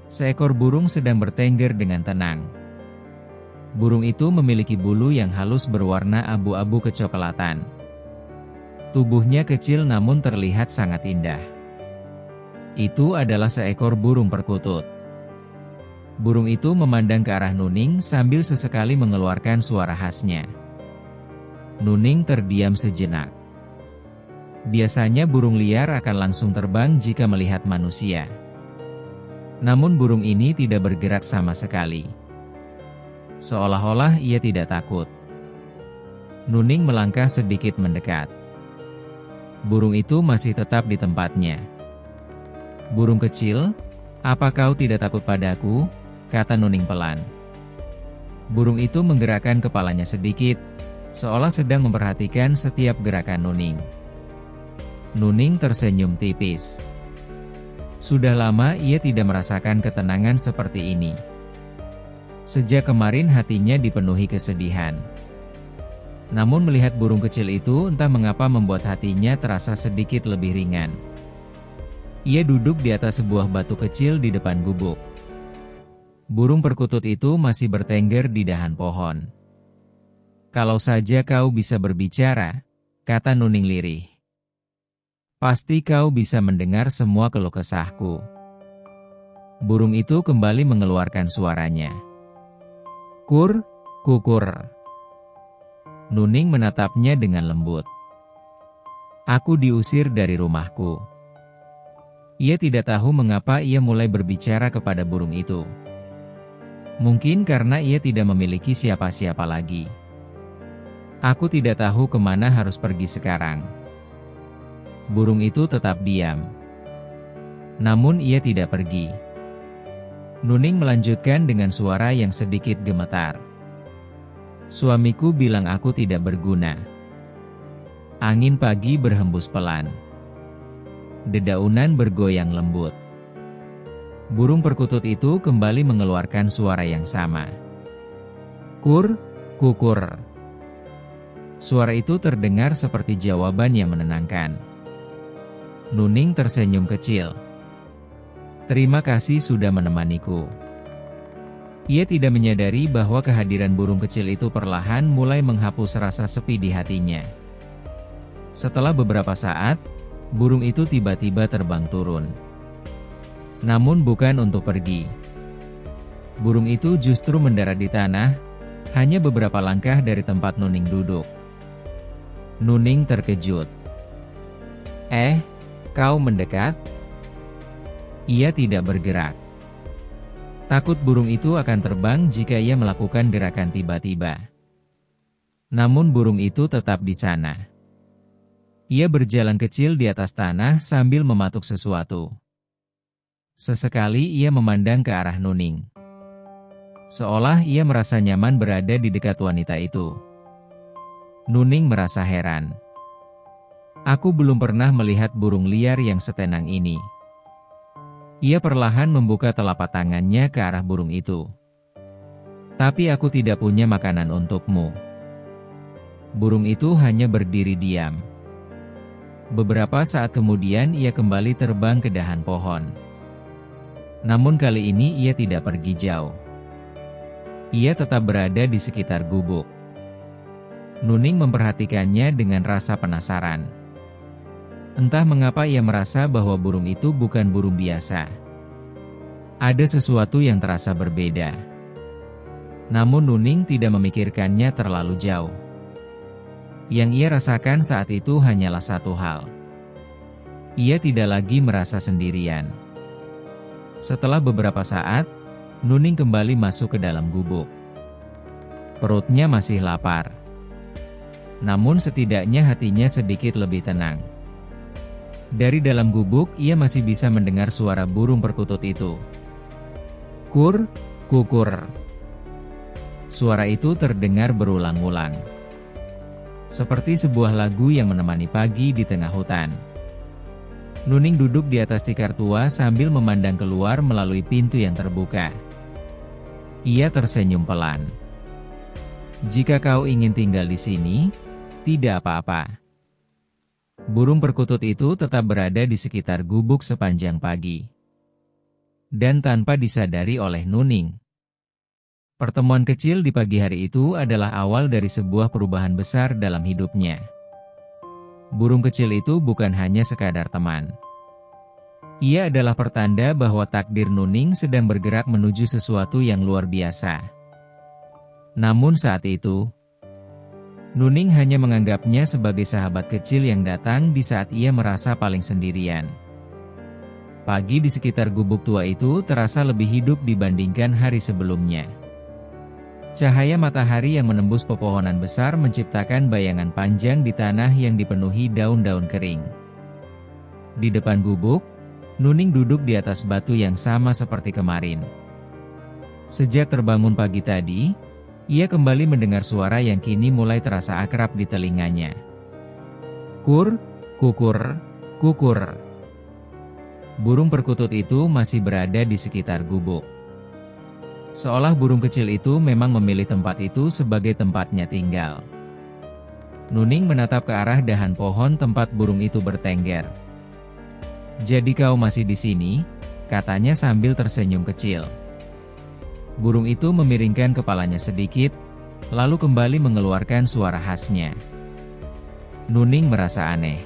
seekor burung sedang bertengger dengan tenang. Burung itu memiliki bulu yang halus berwarna abu-abu kecoklatan. Tubuhnya kecil namun terlihat sangat indah. Itu adalah seekor burung perkutut. Burung itu memandang ke arah Nuning sambil sesekali mengeluarkan suara khasnya. Nuning terdiam sejenak. Biasanya burung liar akan langsung terbang jika melihat manusia. Namun burung ini tidak bergerak sama sekali. Seolah-olah ia tidak takut. Nuning melangkah sedikit mendekat. Burung itu masih tetap di tempatnya. Burung kecil, apa kau tidak takut padaku? Kata Nuning pelan. Burung itu menggerakkan kepalanya sedikit, seolah sedang memperhatikan setiap gerakan Nuning. Nuning tersenyum tipis. Sudah lama ia tidak merasakan ketenangan seperti ini. Sejak kemarin hatinya dipenuhi kesedihan. Namun melihat burung kecil itu entah mengapa membuat hatinya terasa sedikit lebih ringan. Ia duduk di atas sebuah batu kecil di depan gubuk. Burung perkutut itu masih bertengger di dahan pohon. Kalau saja kau bisa berbicara, kata Nuning lirih. Pasti kau bisa mendengar semua keluh kesahku. Burung itu kembali mengeluarkan suaranya. Kur, kukur. Nuning menatapnya dengan lembut. Aku diusir dari rumahku. Ia tidak tahu mengapa ia mulai berbicara kepada burung itu. Mungkin karena ia tidak memiliki siapa-siapa lagi. Aku tidak tahu kemana harus pergi sekarang. Burung itu tetap diam. Namun ia tidak pergi. Nuning melanjutkan dengan suara yang sedikit gemetar. Suamiku bilang aku tidak berguna. Angin pagi berhembus pelan. Dedaunan bergoyang lembut. Burung perkutut itu kembali mengeluarkan suara yang sama. Kur, kukur. Suara itu terdengar seperti jawaban yang menenangkan. Nuning tersenyum kecil. Terima kasih sudah menemaniku. Ia tidak menyadari bahwa kehadiran burung kecil itu perlahan mulai menghapus rasa sepi di hatinya. Setelah beberapa saat, burung itu tiba-tiba terbang turun. Namun bukan untuk pergi. Burung itu justru mendarat di tanah, hanya beberapa langkah dari tempat Nuning duduk. Nuning terkejut. Kau mendekat? Ia tidak bergerak. Takut burung itu akan terbang jika ia melakukan gerakan tiba-tiba. Namun burung itu tetap di sana. Ia berjalan kecil di atas tanah sambil mematuk sesuatu. Sesekali ia memandang ke arah Nuning. Seolah ia merasa nyaman berada di dekat wanita itu. Nuning merasa heran. Aku belum pernah melihat burung liar yang setenang ini. Ia perlahan membuka telapak tangannya ke arah burung itu. Tapi aku tidak punya makanan untukmu. Burung itu hanya berdiri diam. Beberapa saat kemudian ia kembali terbang ke dahan pohon. Namun kali ini ia tidak pergi jauh. Ia tetap berada di sekitar gubuk. Nuning memperhatikannya dengan rasa penasaran. Entah mengapa ia merasa bahwa burung itu bukan burung biasa. Ada sesuatu yang terasa berbeda. Namun Nuning tidak memikirkannya terlalu jauh. Yang ia rasakan saat itu hanyalah satu hal. Ia tidak lagi merasa sendirian. Setelah beberapa saat, Nuning kembali masuk ke dalam gubuk. Perutnya masih lapar. Namun setidaknya hatinya sedikit lebih tenang. Dari dalam gubuk, ia masih bisa mendengar suara burung perkutut itu. Kur, kukur. Suara itu terdengar berulang-ulang. Seperti sebuah lagu yang menemani pagi di tengah hutan. Nuning duduk di atas tikar tua sambil memandang keluar melalui pintu yang terbuka. Ia tersenyum pelan. Jika kau ingin tinggal di sini, tidak apa-apa. Burung perkutut itu tetap berada di sekitar gubuk sepanjang pagi. Dan tanpa disadari oleh Nuning. Pertemuan kecil di pagi hari itu adalah awal dari sebuah perubahan besar dalam hidupnya. Burung kecil itu bukan hanya sekadar teman. Ia adalah pertanda bahwa takdir Nuning sedang bergerak menuju sesuatu yang luar biasa. Namun saat itu, Nuning hanya menganggapnya sebagai sahabat kecil yang datang di saat ia merasa paling sendirian. Pagi di sekitar gubuk tua itu terasa lebih hidup dibandingkan hari sebelumnya. Cahaya matahari yang menembus pepohonan besar menciptakan bayangan panjang di tanah yang dipenuhi daun-daun kering. Di depan gubuk, Nuning duduk di atas batu yang sama seperti kemarin. Sejak terbangun pagi tadi, ia kembali mendengar suara yang kini mulai terasa akrab di telinganya. Kur, kukur, kukur. Burung perkutut itu masih berada di sekitar gubuk. Seolah burung kecil itu memang memilih tempat itu sebagai tempatnya tinggal. Nuning menatap ke arah dahan pohon tempat burung itu bertengger. Jadi kau masih di sini? Katanya sambil tersenyum kecil. Burung itu memiringkan kepalanya sedikit, lalu kembali mengeluarkan suara khasnya. Nuning merasa aneh.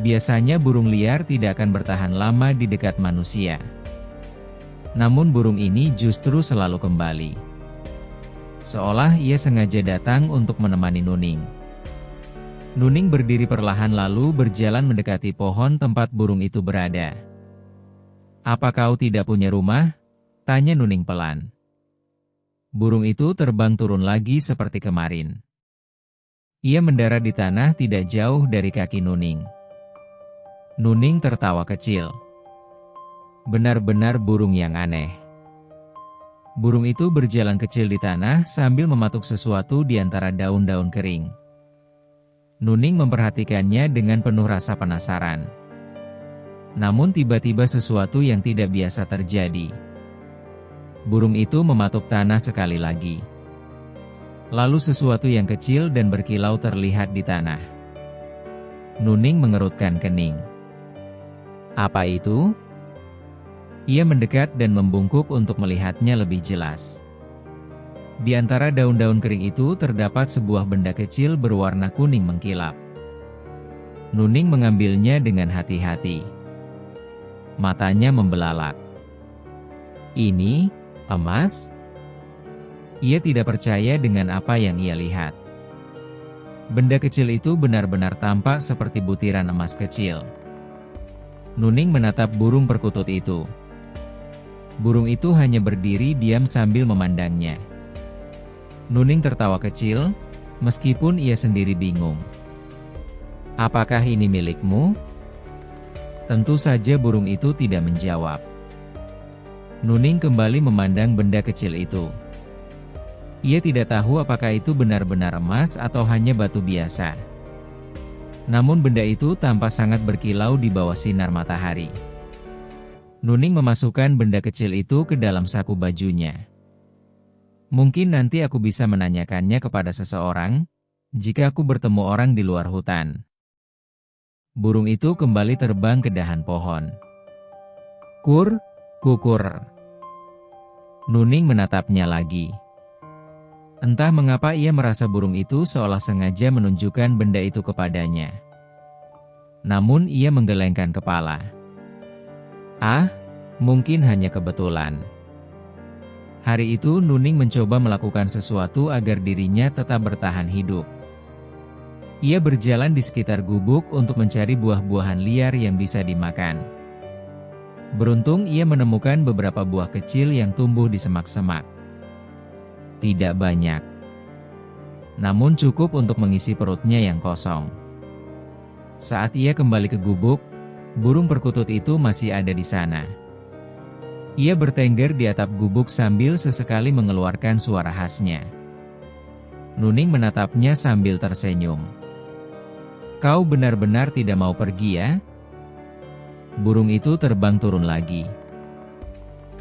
Biasanya burung liar tidak akan bertahan lama di dekat manusia. Namun burung ini justru selalu kembali. Seolah ia sengaja datang untuk menemani Nuning. Nuning berdiri perlahan lalu berjalan mendekati pohon tempat burung itu berada. Apa kau tidak punya rumah? Tanya Nuning pelan. Burung itu terbang turun lagi seperti kemarin. Ia mendarat di tanah tidak jauh dari kaki Nuning. Nuning tertawa kecil. Benar-benar burung yang aneh. Burung itu berjalan kecil di tanah sambil mematuk sesuatu di antara daun-daun kering. Nuning memperhatikannya dengan penuh rasa penasaran. Namun tiba-tiba sesuatu yang tidak biasa terjadi. Burung itu mematuk tanah sekali lagi. Lalu sesuatu yang kecil dan berkilau terlihat di tanah. Nuning mengerutkan kening. Apa itu? Ia mendekat dan membungkuk untuk melihatnya lebih jelas. Di antara daun-daun kering itu terdapat sebuah benda kecil berwarna kuning mengkilap. Nuning mengambilnya dengan hati-hati. Matanya membelalak. Ini emas? Ia tidak percaya dengan apa yang ia lihat. Benda kecil itu benar-benar tampak seperti butiran emas kecil. Nuning menatap burung perkutut itu. Burung itu hanya berdiri diam sambil memandangnya. Nuning tertawa kecil, meskipun ia sendiri bingung. Apakah ini milikmu? Tentu saja burung itu tidak menjawab. Nuning kembali memandang benda kecil itu. Ia tidak tahu apakah itu benar-benar emas atau hanya batu biasa. Namun benda itu tampak sangat berkilau di bawah sinar matahari. Nuning memasukkan benda kecil itu ke dalam saku bajunya. Mungkin nanti aku bisa menanyakannya kepada seseorang, jika aku bertemu orang di luar hutan. Burung itu kembali terbang ke dahan pohon. Kur, kukur. Nuning menatapnya lagi. Entah mengapa ia merasa burung itu seolah sengaja menunjukkan benda itu kepadanya. Namun ia menggelengkan kepala. Ah, mungkin hanya kebetulan. Hari itu Nuning mencoba melakukan sesuatu agar dirinya tetap bertahan hidup. Ia berjalan di sekitar gubuk untuk mencari buah-buahan liar yang bisa dimakan. Beruntung ia menemukan beberapa buah kecil yang tumbuh di semak-semak. Tidak banyak, namun cukup untuk mengisi perutnya yang kosong. Saat ia kembali ke gubuk, burung perkutut itu masih ada di sana. Ia bertengger di atap gubuk sambil sesekali mengeluarkan suara khasnya. Nuning menatapnya sambil tersenyum. "Kau benar-benar tidak mau pergi ya?" Burung itu terbang turun lagi.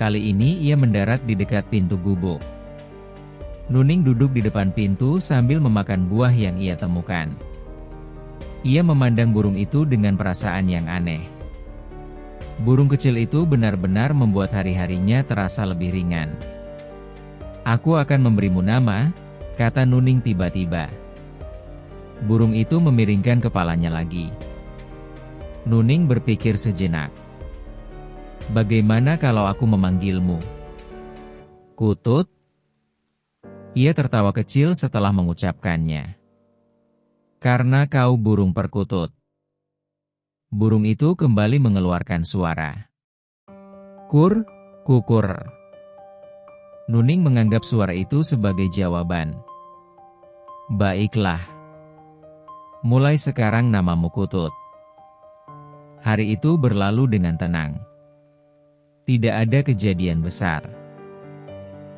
Kali ini ia mendarat di dekat pintu gubuk. Nuning duduk di depan pintu sambil memakan buah yang ia temukan. Ia memandang burung itu dengan perasaan yang aneh. Burung kecil itu benar-benar membuat hari-harinya terasa lebih ringan. "Aku akan memberimu nama," kata Nuning tiba-tiba. Burung itu memiringkan kepalanya lagi. Nuning berpikir sejenak. "Bagaimana kalau aku memanggilmu Kutut?" Ia tertawa kecil setelah mengucapkannya. "Karena kau burung perkutut." Burung itu kembali mengeluarkan suara. Kur, kukur. Nuning menganggap suara itu sebagai jawaban. "Baiklah. Mulai sekarang namamu Kutut." Hari itu berlalu dengan tenang. Tidak ada kejadian besar.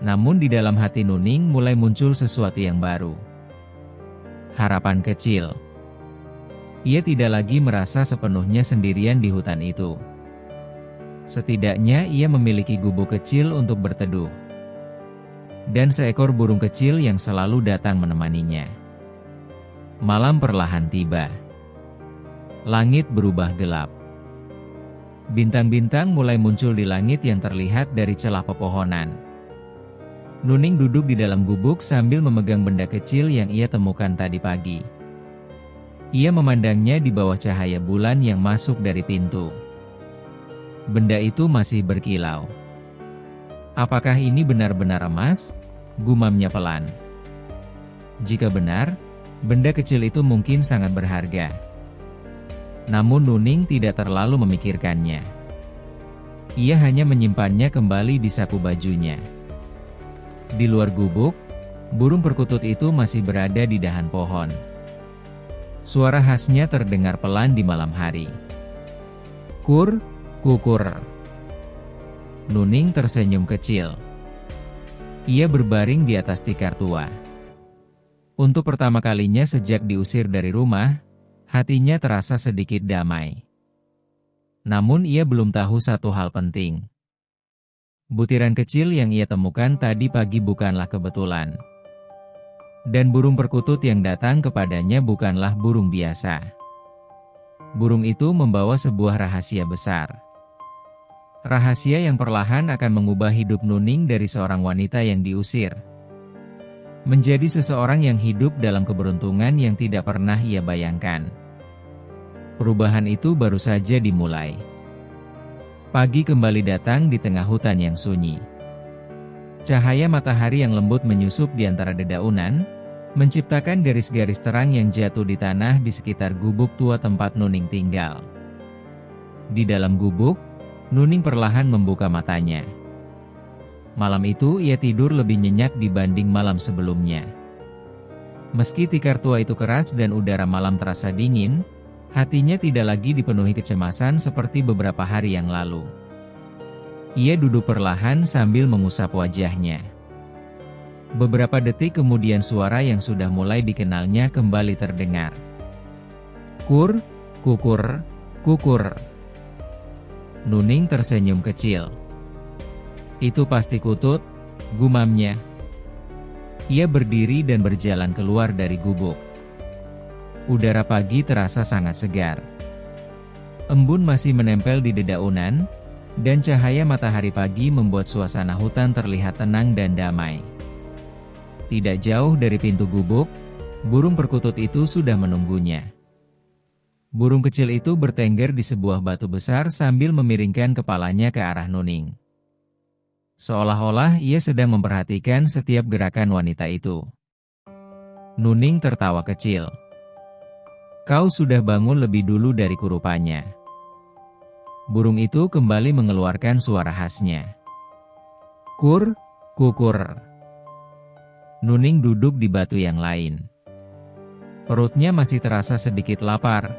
Namun di dalam hati Nuning mulai muncul sesuatu yang baru. Harapan kecil. Ia tidak lagi merasa sepenuhnya sendirian di hutan itu. Setidaknya ia memiliki gubuk kecil untuk berteduh. Dan seekor burung kecil yang selalu datang menemaninya. Malam perlahan tiba. Langit berubah gelap. Bintang-bintang mulai muncul di langit yang terlihat dari celah pepohonan. Nuning duduk di dalam gubuk sambil memegang benda kecil yang ia temukan tadi pagi. Ia memandangnya di bawah cahaya bulan yang masuk dari pintu. Benda itu masih berkilau. "Apakah ini benar-benar emas?" gumamnya pelan. Jika benar, benda kecil itu mungkin sangat berharga. Namun Nuning tidak terlalu memikirkannya. Ia hanya menyimpannya kembali di saku bajunya. Di luar gubuk, burung perkutut itu masih berada di dahan pohon. Suara khasnya terdengar pelan di malam hari. Kur, kukur. Nuning tersenyum kecil. Ia berbaring di atas tikar tua. Untuk pertama kalinya sejak diusir dari rumah, hatinya terasa sedikit damai. Namun ia belum tahu satu hal penting. Butiran kecil yang ia temukan tadi pagi bukanlah kebetulan. Dan burung perkutut yang datang kepadanya bukanlah burung biasa. Burung itu membawa sebuah rahasia besar. Rahasia yang perlahan akan mengubah hidup Nuning dari seorang wanita yang diusir menjadi seseorang yang hidup dalam keberuntungan yang tidak pernah ia bayangkan. Perubahan itu baru saja dimulai. Pagi kembali datang di tengah hutan yang sunyi. Cahaya matahari yang lembut menyusup di antara dedaunan, menciptakan garis-garis terang yang jatuh di tanah di sekitar gubuk tua tempat Nuning tinggal. Di dalam gubuk, Nuning perlahan membuka matanya. Malam itu ia tidur lebih nyenyak dibanding malam sebelumnya. Meski tikar tua itu keras dan udara malam terasa dingin, hatinya tidak lagi dipenuhi kecemasan seperti beberapa hari yang lalu. Ia duduk perlahan sambil mengusap wajahnya. Beberapa detik kemudian suara yang sudah mulai dikenalnya kembali terdengar. Kur, kukur, kukur. Nuning tersenyum kecil. "Itu pasti Kutut," gumamnya. Ia berdiri dan berjalan keluar dari gubuk. Udara pagi terasa sangat segar. Embun masih menempel di dedaunan, dan cahaya matahari pagi membuat suasana hutan terlihat tenang dan damai. Tidak jauh dari pintu gubuk, burung perkutut itu sudah menunggunya. Burung kecil itu bertengger di sebuah batu besar sambil memiringkan kepalanya ke arah Nuning. Seolah-olah ia sedang memperhatikan setiap gerakan wanita itu. Nuning tertawa kecil. "Kau sudah bangun lebih dulu dariku rupanya." Burung itu kembali mengeluarkan suara khasnya. "Kur, kukur." Nuning duduk di batu yang lain. Perutnya masih terasa sedikit lapar,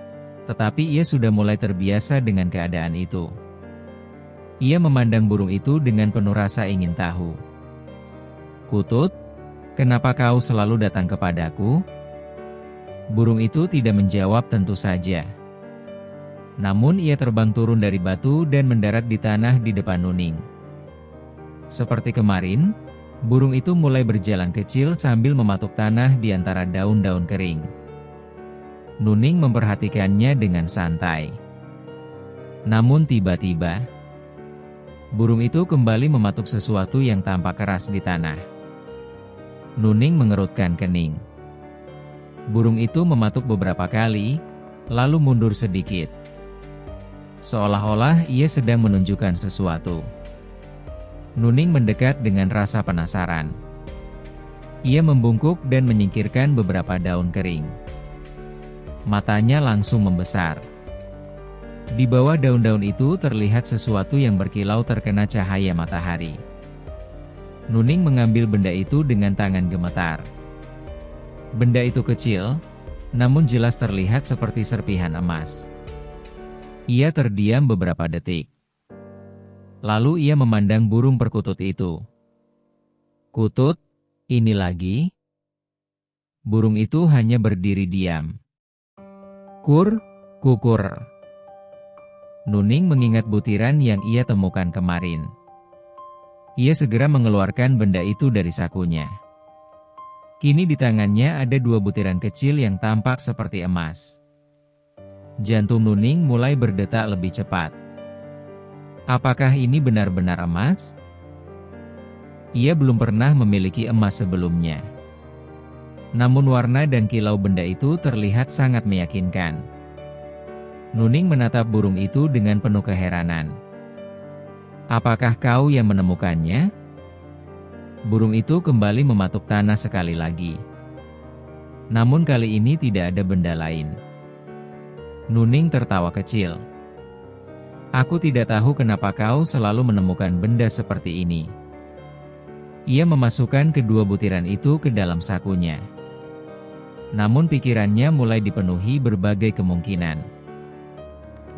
tetapi ia sudah mulai terbiasa dengan keadaan itu. Ia memandang burung itu dengan penuh rasa ingin tahu. "Kutut, kenapa kau selalu datang kepadaku?" Burung itu tidak menjawab tentu saja. Namun ia terbang turun dari batu dan mendarat di tanah di depan Nuning. Seperti kemarin, burung itu mulai berjalan kecil sambil mematuk tanah di antara daun-daun kering. Nuning memperhatikannya dengan santai. Namun tiba-tiba, burung itu kembali mematuk sesuatu yang tampak keras di tanah. Nuning mengerutkan kening. Burung itu mematuk beberapa kali, lalu mundur sedikit. Seolah-olah ia sedang menunjukkan sesuatu. Nuning mendekat dengan rasa penasaran. Ia membungkuk dan menyingkirkan beberapa daun kering. Matanya langsung membesar. Di bawah daun-daun itu terlihat sesuatu yang berkilau terkena cahaya matahari. Nuning mengambil benda itu dengan tangan gemetar. Benda itu kecil, namun jelas terlihat seperti serpihan emas. Ia terdiam beberapa detik. Lalu ia memandang burung perkutut itu. "Kutut, ini lagi?" Burung itu hanya berdiri diam. "Kur, kukur." Nuning mengingat butiran yang ia temukan kemarin. Ia segera mengeluarkan benda itu dari sakunya. Kini di tangannya ada 2 butiran kecil yang tampak seperti emas. Jantung Nuning mulai berdetak lebih cepat. Apakah ini benar-benar emas? Ia belum pernah memiliki emas sebelumnya. Namun warna dan kilau benda itu terlihat sangat meyakinkan. Nuning menatap burung itu dengan penuh keheranan. "Apakah kau yang menemukannya?" Burung itu kembali mematuk tanah sekali lagi. Namun kali ini tidak ada benda lain. Nuning tertawa kecil. "Aku tidak tahu kenapa kau selalu menemukan benda seperti ini." Ia memasukkan kedua butiran itu ke dalam sakunya. Namun pikirannya mulai dipenuhi berbagai kemungkinan.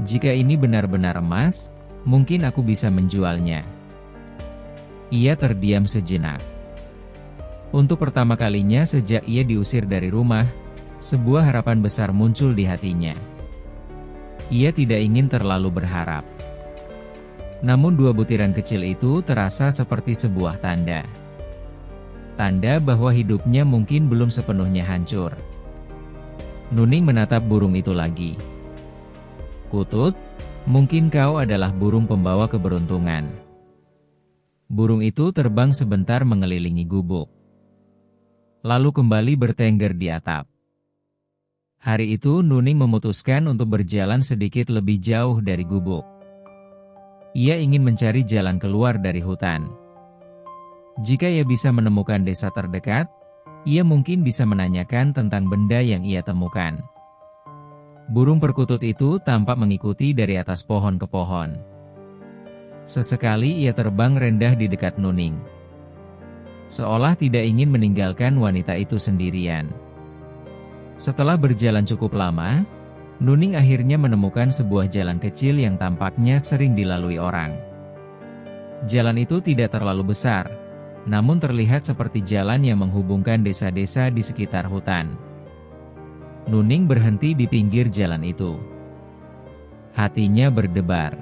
"Jika ini benar-benar emas, mungkin aku bisa menjualnya." Ia terdiam sejenak. Untuk pertama kalinya sejak ia diusir dari rumah, sebuah harapan besar muncul di hatinya. Ia tidak ingin terlalu berharap. Namun 2 butiran kecil itu terasa seperti sebuah tanda. Tanda bahwa hidupnya mungkin belum sepenuhnya hancur. Nuning menatap burung itu lagi. "Kutut, mungkin kau adalah burung pembawa keberuntungan." Burung itu terbang sebentar mengelilingi gubuk. Lalu kembali bertengger di atap. Hari itu Nuning memutuskan untuk berjalan sedikit lebih jauh dari gubuk. Ia ingin mencari jalan keluar dari hutan. Jika ia bisa menemukan desa terdekat, ia mungkin bisa menanyakan tentang benda yang ia temukan. Burung perkutut itu tampak mengikuti dari atas pohon ke pohon. Sesekali ia terbang rendah di dekat Nuning, seolah tidak ingin meninggalkan wanita itu sendirian. Setelah berjalan cukup lama, Nuning akhirnya menemukan sebuah jalan kecil yang tampaknya sering dilalui orang. Jalan itu tidak terlalu besar, namun terlihat seperti jalan yang menghubungkan desa-desa di sekitar hutan. Nuning berhenti di pinggir jalan itu. Hatinya berdebar.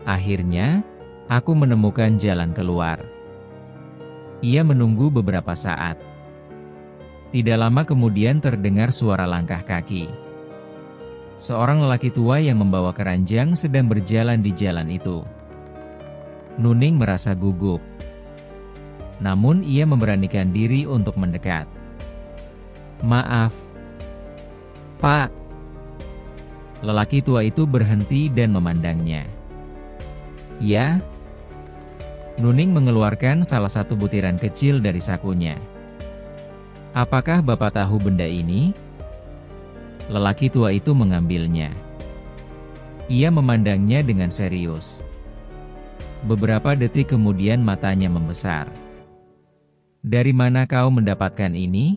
Akhirnya, aku menemukan jalan keluar. Ia menunggu beberapa saat. Tidak lama kemudian terdengar suara langkah kaki. Seorang lelaki tua yang membawa keranjang sedang berjalan di jalan itu. Nuning merasa gugup. Namun ia memberanikan diri untuk mendekat. "Maaf, Pak." Lelaki tua itu berhenti dan memandangnya. "Ya?" Nuning mengeluarkan salah satu butiran kecil dari sakunya. "Apakah Bapak tahu benda ini?" Lelaki tua itu mengambilnya. Ia memandangnya dengan serius. Beberapa detik kemudian matanya membesar. "Dari mana kau mendapatkan ini?"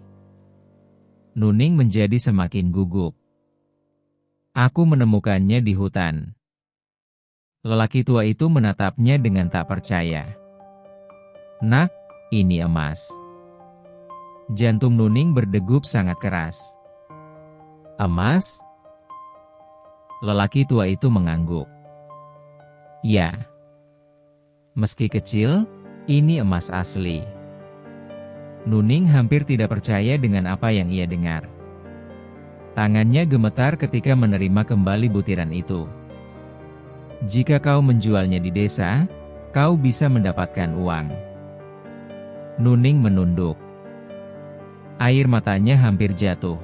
Nuning menjadi semakin gugup. "Aku menemukannya di hutan." Lelaki tua itu menatapnya dengan tak percaya. "Nak, ini emas." Jantung Nuning berdegup sangat keras. "Emas?" Lelaki tua itu mengangguk. "Ya. Meski kecil, ini emas asli." Nuning hampir tidak percaya dengan apa yang ia dengar. Tangannya gemetar ketika menerima kembali butiran itu. "Jika kau menjualnya di desa, kau bisa mendapatkan uang." Nuning menunduk. Air matanya hampir jatuh.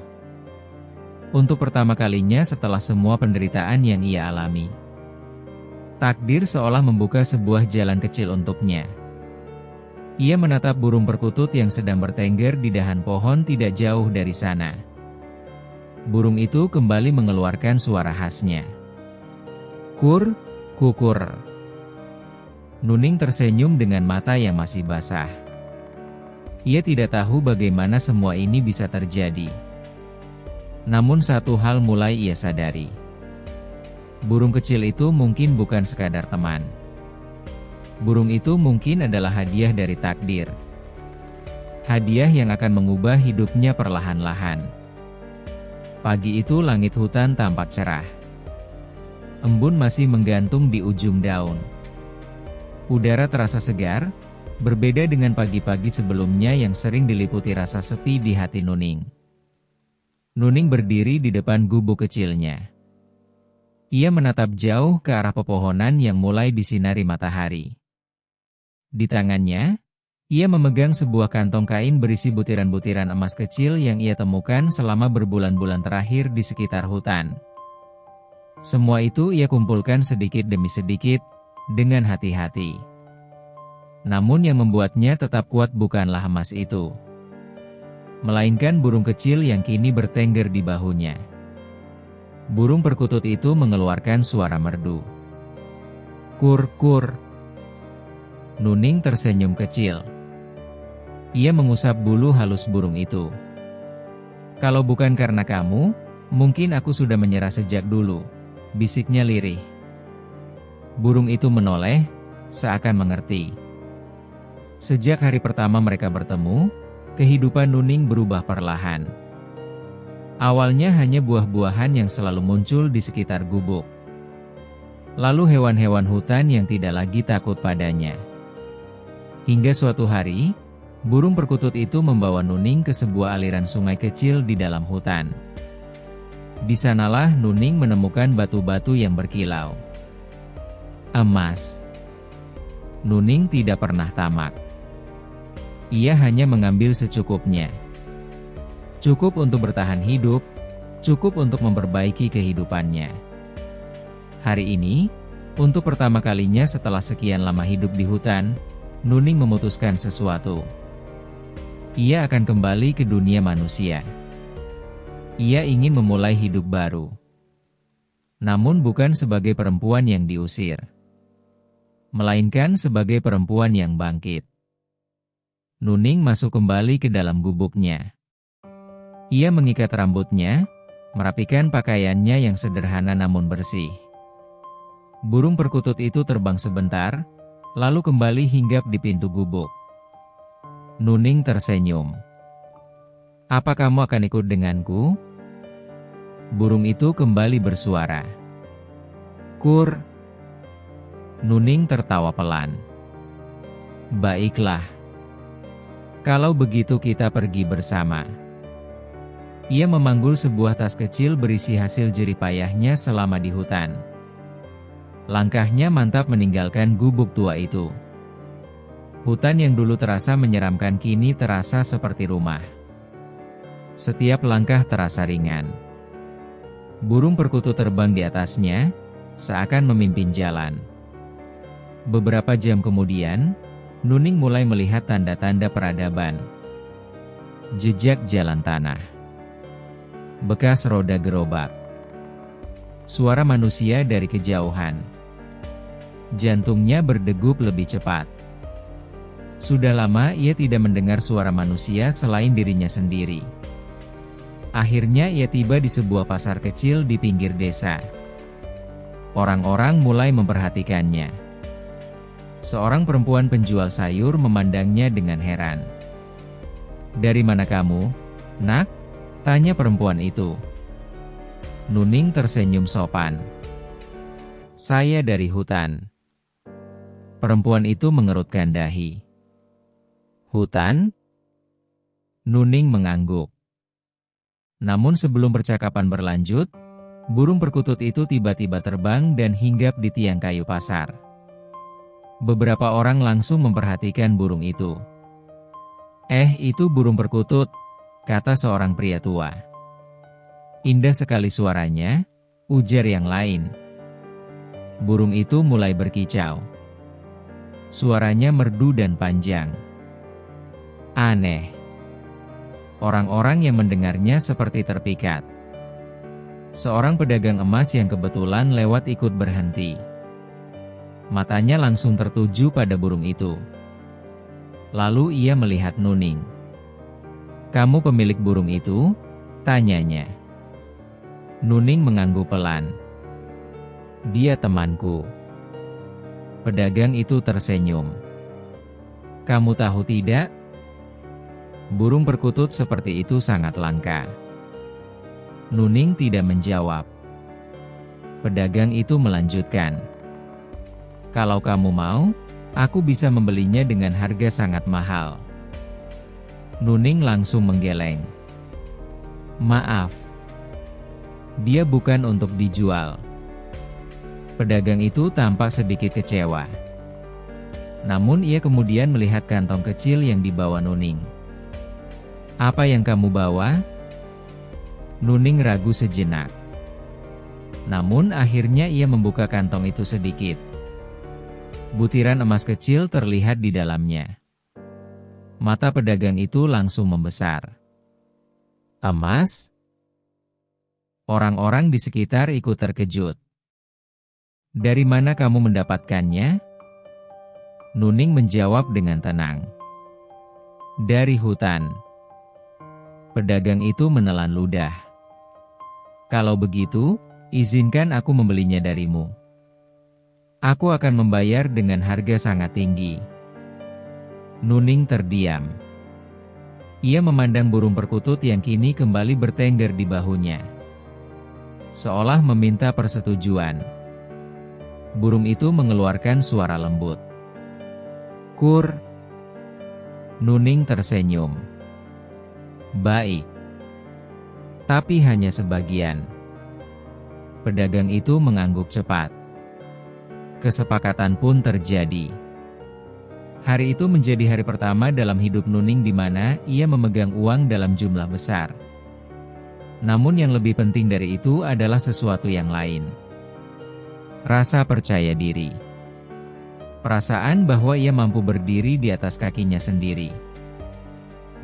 Untuk pertama kalinya setelah semua penderitaan yang ia alami, takdir seolah membuka sebuah jalan kecil untuknya. Ia menatap burung perkutut yang sedang bertengger di dahan pohon tidak jauh dari sana. Burung itu kembali mengeluarkan suara khasnya. "Kur, kukur." Nuning tersenyum dengan mata yang masih basah. Ia tidak tahu bagaimana semua ini bisa terjadi. Namun satu hal mulai ia sadari. Burung kecil itu mungkin bukan sekadar teman. Burung itu mungkin adalah hadiah dari takdir. Hadiah yang akan mengubah hidupnya perlahan-lahan. Pagi itu langit hutan tampak cerah. Embun masih menggantung di ujung daun. Udara terasa segar, berbeda dengan pagi-pagi sebelumnya yang sering diliputi rasa sepi di hati Nuning. Nuning berdiri di depan gubuk kecilnya. Ia menatap jauh ke arah pepohonan yang mulai disinari matahari. Di tangannya, ia memegang sebuah kantong kain berisi butiran-butiran emas kecil yang ia temukan selama berbulan-bulan terakhir di sekitar hutan. Semua itu ia kumpulkan sedikit demi sedikit, dengan hati-hati. Namun yang membuatnya tetap kuat bukanlah emas itu, melainkan burung kecil yang kini bertengger di bahunya. Burung perkutut itu mengeluarkan suara merdu. "Kur, kur." Nuning tersenyum kecil. Ia mengusap bulu halus burung itu. "Kalau bukan karena kamu, mungkin aku sudah menyerah sejak dulu," bisiknya lirih. Burung itu menoleh, seakan mengerti. Sejak hari pertama mereka bertemu, kehidupan Nuning berubah perlahan. Awalnya hanya buah-buahan yang selalu muncul di sekitar gubuk. Lalu hewan-hewan hutan yang tidak lagi takut padanya. Hingga suatu hari, burung perkutut itu membawa Nuning ke sebuah aliran sungai kecil di dalam hutan. Di sanalah Nuning menemukan batu-batu yang berkilau. Emas. Nuning tidak pernah tamak. Ia hanya mengambil secukupnya. Cukup untuk bertahan hidup, cukup untuk memperbaiki kehidupannya. Hari ini, untuk pertama kalinya setelah sekian lama hidup di hutan, Nuning memutuskan sesuatu. Ia akan kembali ke dunia manusia. Ia ingin memulai hidup baru. Namun bukan sebagai perempuan yang diusir, melainkan sebagai perempuan yang bangkit. Nuning masuk kembali ke dalam gubuknya. Ia mengikat rambutnya, merapikan pakaiannya yang sederhana namun bersih. Burung perkutut itu terbang sebentar, lalu kembali hinggap di pintu gubuk. Nuning tersenyum. "Apa kamu akan ikut denganku?" Burung itu kembali bersuara. "Kur." Nuning tertawa pelan. "Baiklah." Kalau begitu kita pergi bersama. Ia memanggul sebuah tas kecil berisi hasil jerih payahnya selama di hutan. Langkahnya mantap meninggalkan gubuk tua itu. Hutan yang dulu terasa menyeramkan kini terasa seperti rumah. Setiap langkah terasa ringan. Burung perkutut terbang di atasnya, seakan memimpin jalan. Beberapa jam kemudian, Nuning mulai melihat tanda-tanda peradaban. Jejak jalan tanah. Bekas roda gerobak. Suara manusia dari kejauhan. Jantungnya berdegup lebih cepat. Sudah lama ia tidak mendengar suara manusia selain dirinya sendiri. Akhirnya ia tiba di sebuah pasar kecil di pinggir desa. Orang-orang mulai memperhatikannya. Seorang perempuan penjual sayur memandangnya dengan heran. "Dari mana kamu, Nak?" tanya perempuan itu. Nuning tersenyum sopan. "Saya dari hutan." Perempuan itu mengerutkan dahi. "Hutan?" Nuning mengangguk. Namun sebelum percakapan berlanjut, burung perkutut itu tiba-tiba terbang dan hinggap di tiang kayu pasar. Beberapa orang langsung memperhatikan burung itu. Itu burung perkutut," kata seorang pria tua. "Indah sekali suaranya," ujar yang lain. Burung itu mulai berkicau. Suaranya merdu dan panjang. Aneh. Orang-orang yang mendengarnya seperti terpikat. Seorang pedagang emas yang kebetulan lewat ikut berhenti. Matanya langsung tertuju pada burung itu. Lalu ia melihat Nuning. "Kamu pemilik burung itu?" tanyanya. Nuning mengangguk pelan. "Dia temanku." Pedagang itu tersenyum. "Kamu tahu tidak? Burung perkutut seperti itu sangat langka." Nuning tidak menjawab. Pedagang itu melanjutkan. "Kalau kamu mau, aku bisa membelinya dengan harga sangat mahal." Nuning langsung menggeleng. "Maaf. Dia bukan untuk dijual." Pedagang itu tampak sedikit kecewa. Namun ia kemudian melihat kantong kecil yang dibawa Nuning. "Apa yang kamu bawa?" Nuning ragu sejenak. Namun akhirnya ia membuka kantong itu sedikit. Butiran emas kecil terlihat di dalamnya. Mata pedagang itu langsung membesar. "Emas?" Orang-orang di sekitar ikut terkejut. "Dari mana kamu mendapatkannya?" Nuning menjawab dengan tenang. "Dari hutan." Pedagang itu menelan ludah. "Kalau begitu, izinkan aku membelinya darimu. Aku akan membayar dengan harga sangat tinggi." Nuning terdiam. Ia memandang burung perkutut yang kini kembali bertengger di bahunya. Seolah meminta persetujuan. Burung itu mengeluarkan suara lembut. "Kur." Nuning tersenyum. "Baik. Tapi hanya sebagian." Pedagang itu mengangguk cepat. Kesepakatan pun terjadi. Hari itu menjadi hari pertama dalam hidup Nuning di mana ia memegang uang dalam jumlah besar. Namun yang lebih penting dari itu adalah sesuatu yang lain. Rasa percaya diri. Perasaan bahwa ia mampu berdiri di atas kakinya sendiri.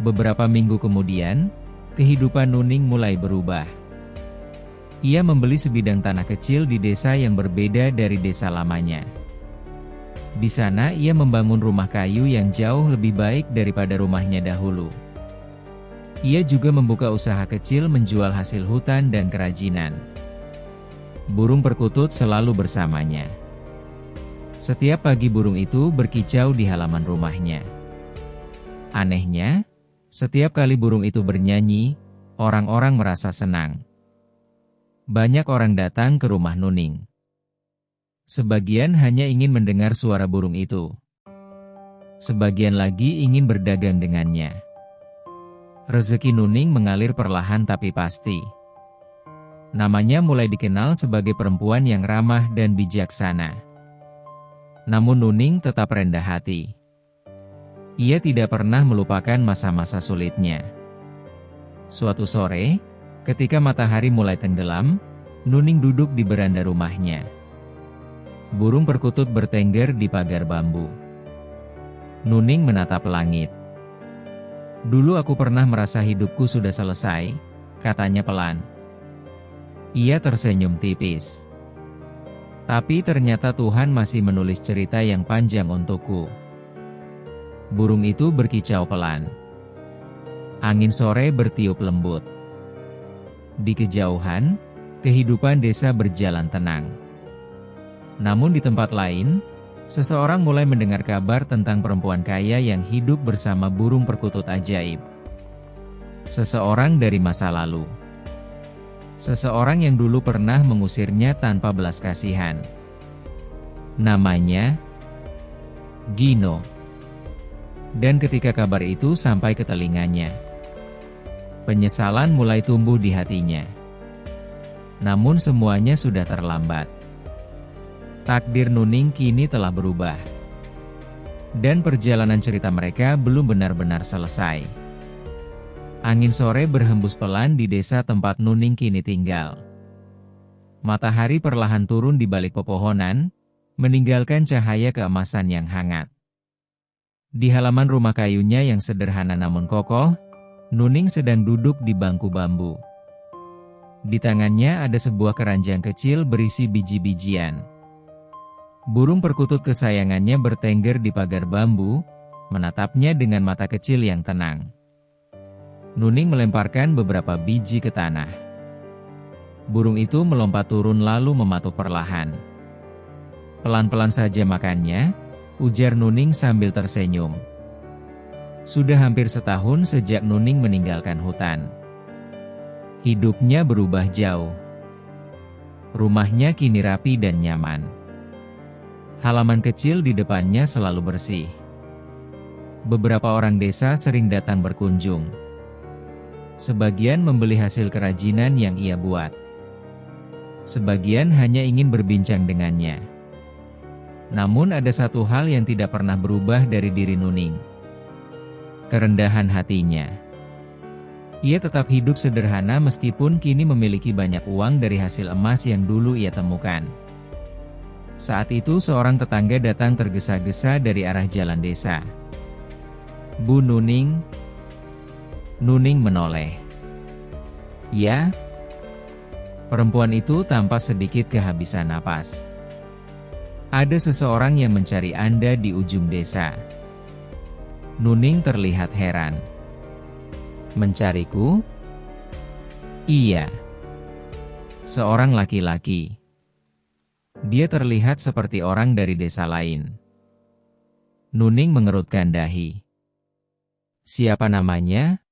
Beberapa minggu kemudian, kehidupan Nuning mulai berubah. Ia membeli sebidang tanah kecil di desa yang berbeda dari desa lamanya. Di sana ia membangun rumah kayu yang jauh lebih baik daripada rumahnya dahulu. Ia juga membuka usaha kecil menjual hasil hutan dan kerajinan. Burung perkutut selalu bersamanya. Setiap pagi burung itu berkicau di halaman rumahnya. Anehnya, setiap kali burung itu bernyanyi, orang-orang merasa senang. Banyak orang datang ke rumah Nuning. Sebagian hanya ingin mendengar suara burung itu. Sebagian lagi ingin berdagang dengannya. Rezeki Nuning mengalir perlahan tapi pasti. Namanya mulai dikenal sebagai perempuan yang ramah dan bijaksana. Namun Nuning tetap rendah hati. Ia tidak pernah melupakan masa-masa sulitnya. Suatu sore, ketika matahari mulai tenggelam, Nuning duduk di beranda rumahnya. Burung perkutut bertengger di pagar bambu. Nuning menatap langit. "Dulu aku pernah merasa hidupku sudah selesai," katanya pelan. Ia tersenyum tipis. "Tapi ternyata Tuhan masih menulis cerita yang panjang untukku." Burung itu berkicau pelan. Angin sore bertiup lembut. Di kejauhan, kehidupan desa berjalan tenang. Namun di tempat lain, seseorang mulai mendengar kabar tentang perempuan kaya yang hidup bersama burung perkutut ajaib. Seseorang dari masa lalu. Seseorang yang dulu pernah mengusirnya tanpa belas kasihan. Namanya Gino. Dan ketika kabar itu sampai ke telinganya, penyesalan mulai tumbuh di hatinya. Namun semuanya sudah terlambat. Takdir Nuning kini telah berubah. Dan perjalanan cerita mereka belum benar-benar selesai. Angin sore berhembus pelan di desa tempat Nuning kini tinggal. Matahari perlahan turun di balik pepohonan, meninggalkan cahaya keemasan yang hangat. Di halaman rumah kayunya yang sederhana namun kokoh, Nuning sedang duduk di bangku bambu. Di tangannya ada sebuah keranjang kecil berisi biji-bijian. Burung perkutut kesayangannya bertengger di pagar bambu, menatapnya dengan mata kecil yang tenang. Nuning melemparkan beberapa biji ke tanah. Burung itu melompat turun lalu mematuk perlahan. "Pelan-pelan saja makannya," ujar Nuning sambil tersenyum. Sudah hampir setahun sejak Nuning meninggalkan hutan. Hidupnya berubah jauh. Rumahnya kini rapi dan nyaman. Halaman kecil di depannya selalu bersih. Beberapa orang desa sering datang berkunjung. Sebagian membeli hasil kerajinan yang ia buat. Sebagian hanya ingin berbincang dengannya. Namun ada satu hal yang tidak pernah berubah dari diri Nuning. Kerendahan hatinya. Ia tetap hidup sederhana meskipun kini memiliki banyak uang dari hasil emas yang dulu ia temukan. Saat itu seorang tetangga datang tergesa-gesa dari arah jalan desa. "Bu Nuning?" Nuning menoleh. "Ya?" Perempuan itu tampak sedikit kehabisan napas. "Ada seseorang yang mencari Anda di ujung desa." Nuning terlihat heran. "Mencariku?" "Iya." Seorang laki-laki. Dia terlihat seperti orang dari desa lain. Nuning mengerutkan dahi. "Siapa namanya?"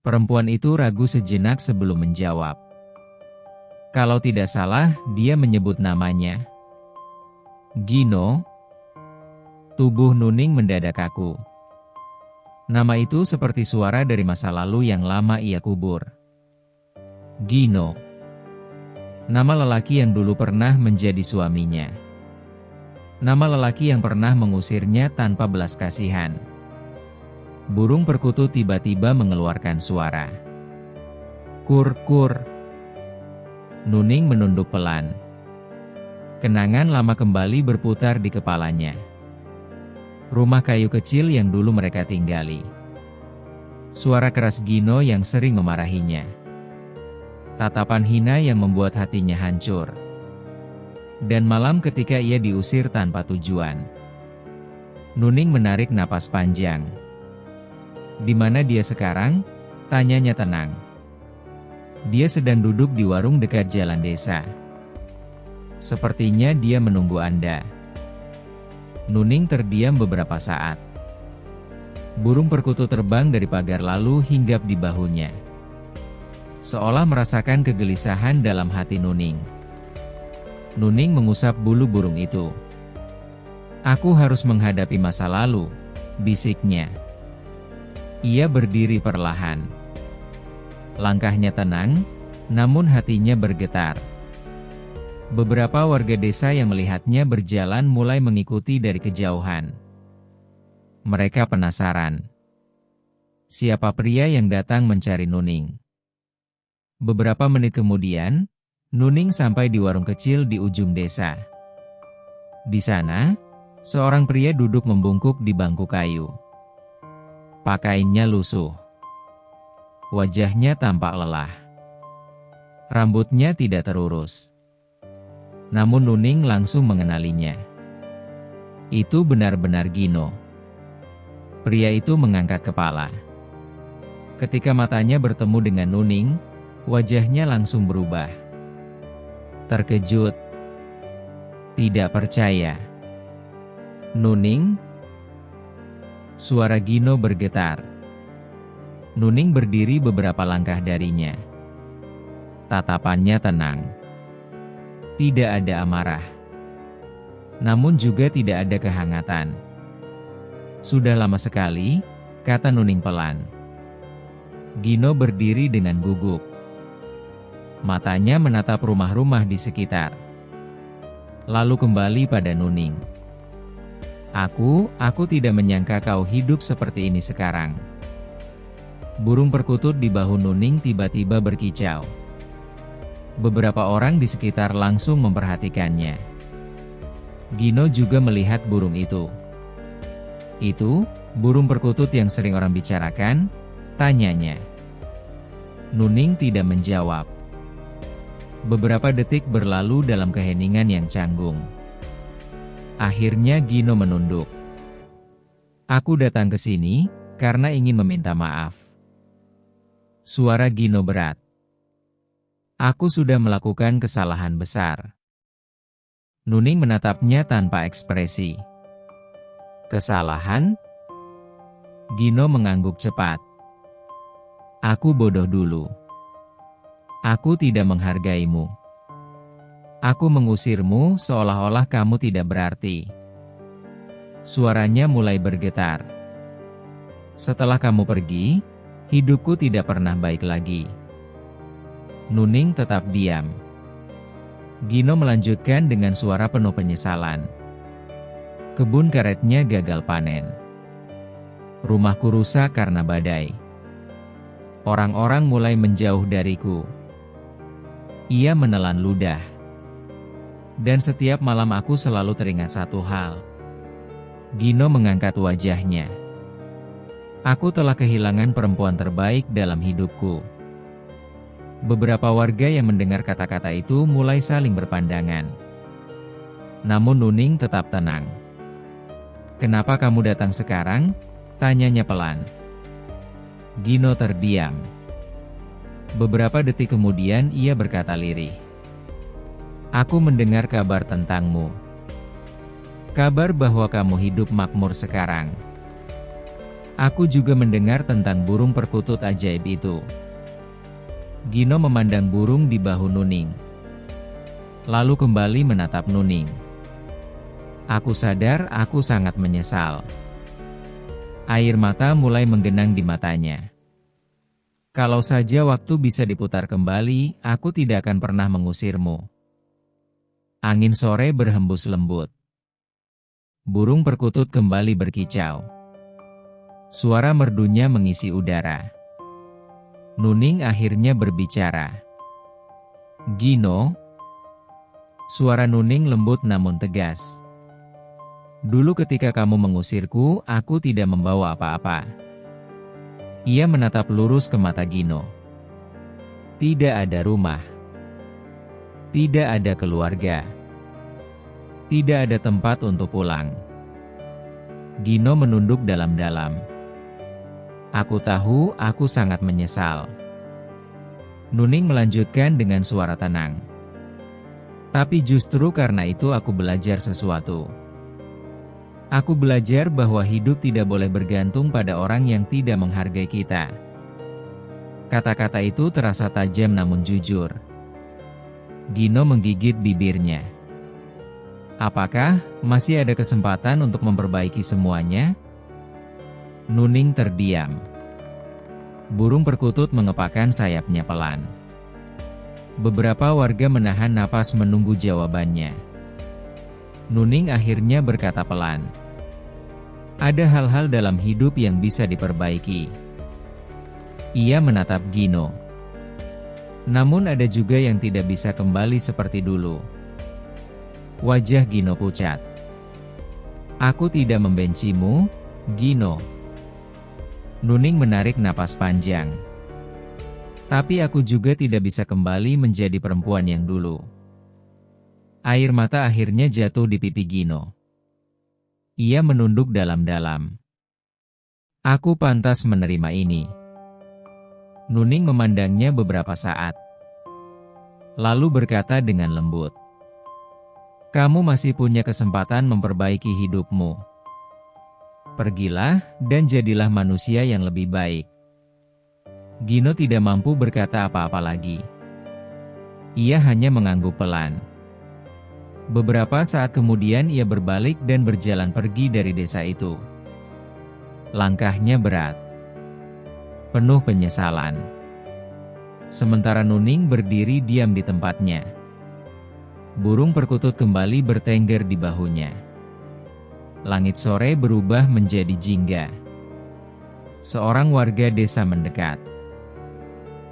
Perempuan itu ragu sejenak sebelum menjawab. Kalau tidak salah, dia menyebut namanya. "Gino?" Tubuh Nuning mendadak kaku. Nama itu seperti suara dari masa lalu yang lama ia kubur. Gino. Nama lelaki yang dulu pernah menjadi suaminya. Nama lelaki yang pernah mengusirnya tanpa belas kasihan. Burung perkutut tiba-tiba mengeluarkan suara. "Kur-kur." Nuning menunduk pelan. Kenangan lama kembali berputar di kepalanya. Rumah kayu kecil yang dulu mereka tinggali. Suara keras Gino yang sering memarahinya. Tatapan hina yang membuat hatinya hancur. Dan malam ketika ia diusir tanpa tujuan. Nuning menarik napas panjang. "Di mana dia sekarang?" tanyanya tenang. "Dia sedang duduk di warung dekat jalan desa. Sepertinya dia menunggu Anda." Nuning terdiam beberapa saat. Burung perkutut terbang dari pagar lalu hinggap di bahunya. Seolah merasakan kegelisahan dalam hati Nuning. Nuning mengusap bulu burung itu. Aku harus menghadapi masa lalu, bisiknya. Ia berdiri perlahan. Langkahnya tenang, namun hatinya bergetar. Beberapa warga desa yang melihatnya berjalan mulai mengikuti dari kejauhan. Mereka penasaran. Siapa pria yang datang mencari Nuning? Beberapa menit kemudian, Nuning sampai di warung kecil di ujung desa. Di sana, seorang pria duduk membungkuk di bangku kayu. Pakaiannya lusuh. Wajahnya tampak lelah. Rambutnya tidak terurus. Namun Nuning langsung mengenalinya. Itu benar-benar Gino. Pria itu mengangkat kepala. Ketika matanya bertemu dengan Nuning, wajahnya langsung berubah. Terkejut. Tidak percaya. Nuning? Suara Gino bergetar. Nuning berdiri beberapa langkah darinya. Tatapannya tenang. Tidak ada amarah. Namun juga tidak ada kehangatan. Sudah lama sekali, kata Nuning pelan. Gino berdiri dengan gugup. Matanya menatap rumah-rumah di sekitar. Lalu kembali pada Nuning. Aku tidak menyangka kau hidup seperti ini sekarang. Burung perkutut di bahu Nuning tiba-tiba berkicau. Beberapa orang di sekitar langsung memperhatikannya. Gino juga melihat burung itu. Itu, burung perkutut yang sering orang bicarakan, tanyanya. Nuning tidak menjawab. Beberapa detik berlalu dalam keheningan yang canggung. Akhirnya Gino menunduk. Aku datang ke sini karena ingin meminta maaf. Suara Gino berat. Aku sudah melakukan kesalahan besar. Nuning menatapnya tanpa ekspresi. Kesalahan? Gino mengangguk cepat. Aku bodoh dulu. Aku tidak menghargaimu. Aku mengusirmu seolah-olah kamu tidak berarti. Suaranya mulai bergetar. Setelah kamu pergi, hidupku tidak pernah baik lagi. Nuning tetap diam. Gino melanjutkan dengan suara penuh penyesalan. Kebun karetnya gagal panen. Rumahku rusak karena badai. Orang-orang mulai menjauh dariku. Ia menelan ludah. Dan setiap malam aku selalu teringat satu hal. Gino mengangkat wajahnya. Aku telah kehilangan perempuan terbaik dalam hidupku. Beberapa warga yang mendengar kata-kata itu mulai saling berpandangan. Namun Nuning tetap tenang. Kenapa kamu datang sekarang? Tanyanya pelan. Gino terdiam. Beberapa detik kemudian ia berkata lirih. Aku mendengar kabar tentangmu. Kabar bahwa kamu hidup makmur sekarang. Aku juga mendengar tentang burung perkutut ajaib itu. Gino memandang burung di bahu Nuning. Lalu kembali menatap Nuning. Aku sadar aku sangat menyesal. Air mata mulai menggenang di matanya. Kalau saja waktu bisa diputar kembali, aku tidak akan pernah mengusirmu. Angin sore berhembus lembut. Burung perkutut kembali berkicau. Suara merdunya mengisi udara. Nuning akhirnya berbicara. Gino. Suara Nuning lembut namun tegas. Dulu ketika kamu mengusirku, aku tidak membawa apa-apa. Ia menatap lurus ke mata Gino. Tidak ada rumah. Tidak ada keluarga. Tidak ada tempat untuk pulang. Gino menunduk dalam-dalam. Aku tahu, aku sangat menyesal. Nuning melanjutkan dengan suara tenang. Tapi justru karena itu aku belajar sesuatu. Aku belajar bahwa hidup tidak boleh bergantung pada orang yang tidak menghargai kita. Kata-kata itu terasa tajam namun jujur. Gino menggigit bibirnya. Apakah masih ada kesempatan untuk memperbaiki semuanya? Nuning terdiam. Burung perkutut mengepakkan sayapnya pelan. Beberapa warga menahan napas menunggu jawabannya. Nuning akhirnya berkata pelan, "Ada hal-hal dalam hidup yang bisa diperbaiki." Ia menatap Gino. "Namun ada juga yang tidak bisa kembali seperti dulu." Wajah Gino pucat. "Aku tidak membencimu, Gino." Nuning menarik napas panjang. "Tapi aku juga tidak bisa kembali menjadi perempuan yang dulu." Air mata akhirnya jatuh di pipi Gino. Ia menunduk dalam-dalam. "Aku pantas menerima ini." Nuning memandangnya beberapa saat. Lalu berkata dengan lembut, "Kamu masih punya kesempatan memperbaiki hidupmu. Pergilah dan jadilah manusia yang lebih baik." Gino tidak mampu berkata apa-apa lagi. Ia hanya mengangguk pelan. Beberapa saat kemudian ia berbalik dan berjalan pergi dari desa itu. Langkahnya berat, penuh penyesalan. Sementara Nuning berdiri diam di tempatnya. Burung perkutut kembali bertengger di bahunya. Langit sore berubah menjadi jingga. Seorang warga desa mendekat.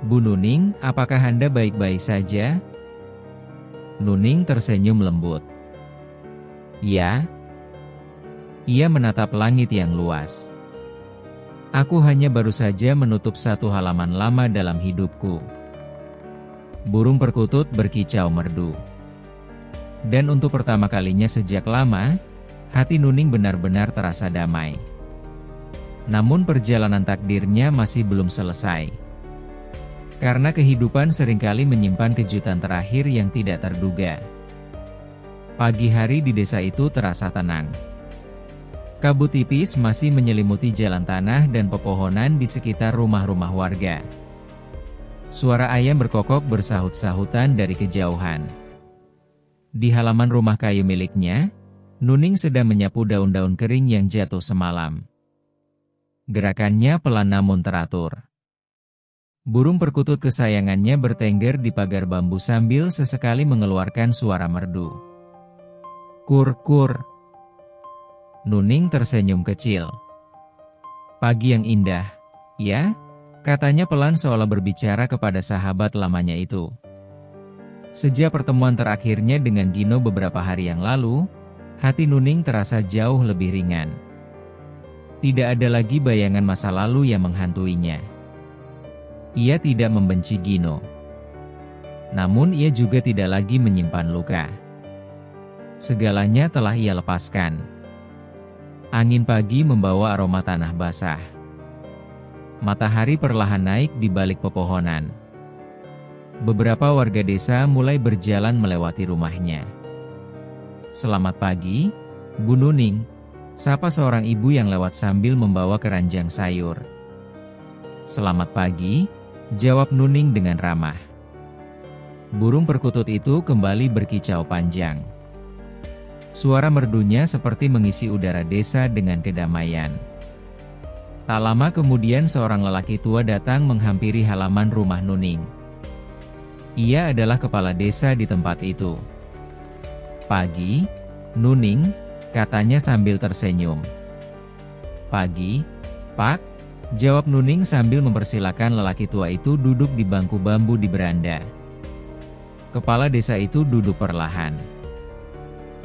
"Bu Nuning, apakah Anda baik-baik saja?" Nuning tersenyum lembut. "Ya." Ia menatap langit yang luas. "Aku hanya baru saja menutup satu halaman lama dalam hidupku." Burung perkutut berkicau merdu. Dan untuk pertama kalinya sejak lama, hati Nuning benar-benar terasa damai. Namun perjalanan takdirnya masih belum selesai. Karena kehidupan seringkali menyimpan kejutan terakhir yang tidak terduga. Pagi hari di desa itu terasa tenang. Kabut tipis masih menyelimuti jalan tanah dan pepohonan di sekitar rumah-rumah warga. Suara ayam berkokok bersahut-sahutan dari kejauhan. Di halaman rumah kayu miliknya, Nuning sedang menyapu daun-daun kering yang jatuh semalam. Gerakannya pelan namun teratur. Burung perkutut kesayangannya bertengger di pagar bambu sambil sesekali mengeluarkan suara merdu. "Kur-kur." Nuning tersenyum kecil. "Pagi yang indah, ya?" katanya pelan seolah berbicara kepada sahabat lamanya itu. Sejak pertemuan terakhirnya dengan Gino beberapa hari yang lalu, hati Nuning terasa jauh lebih ringan. Tidak ada lagi bayangan masa lalu yang menghantuinya. Ia tidak membenci Gino. Namun ia juga tidak lagi menyimpan luka. Segalanya telah ia lepaskan. Angin pagi membawa aroma tanah basah. Matahari perlahan naik di balik pepohonan. Beberapa warga desa mulai berjalan melewati rumahnya. "Selamat pagi, Bu Nuning," sapa seorang ibu yang lewat sambil membawa keranjang sayur. "Selamat pagi," jawab Nuning dengan ramah. Burung perkutut itu kembali berkicau panjang. Suara merdunya seperti mengisi udara desa dengan kedamaian. Tak lama kemudian seorang lelaki tua datang menghampiri halaman rumah Nuning. Ia adalah kepala desa di tempat itu. "Pagi, Nuning," katanya sambil tersenyum. "Pagi, Pak," jawab Nuning sambil mempersilakan lelaki tua itu duduk di bangku bambu di beranda. Kepala desa itu duduk perlahan.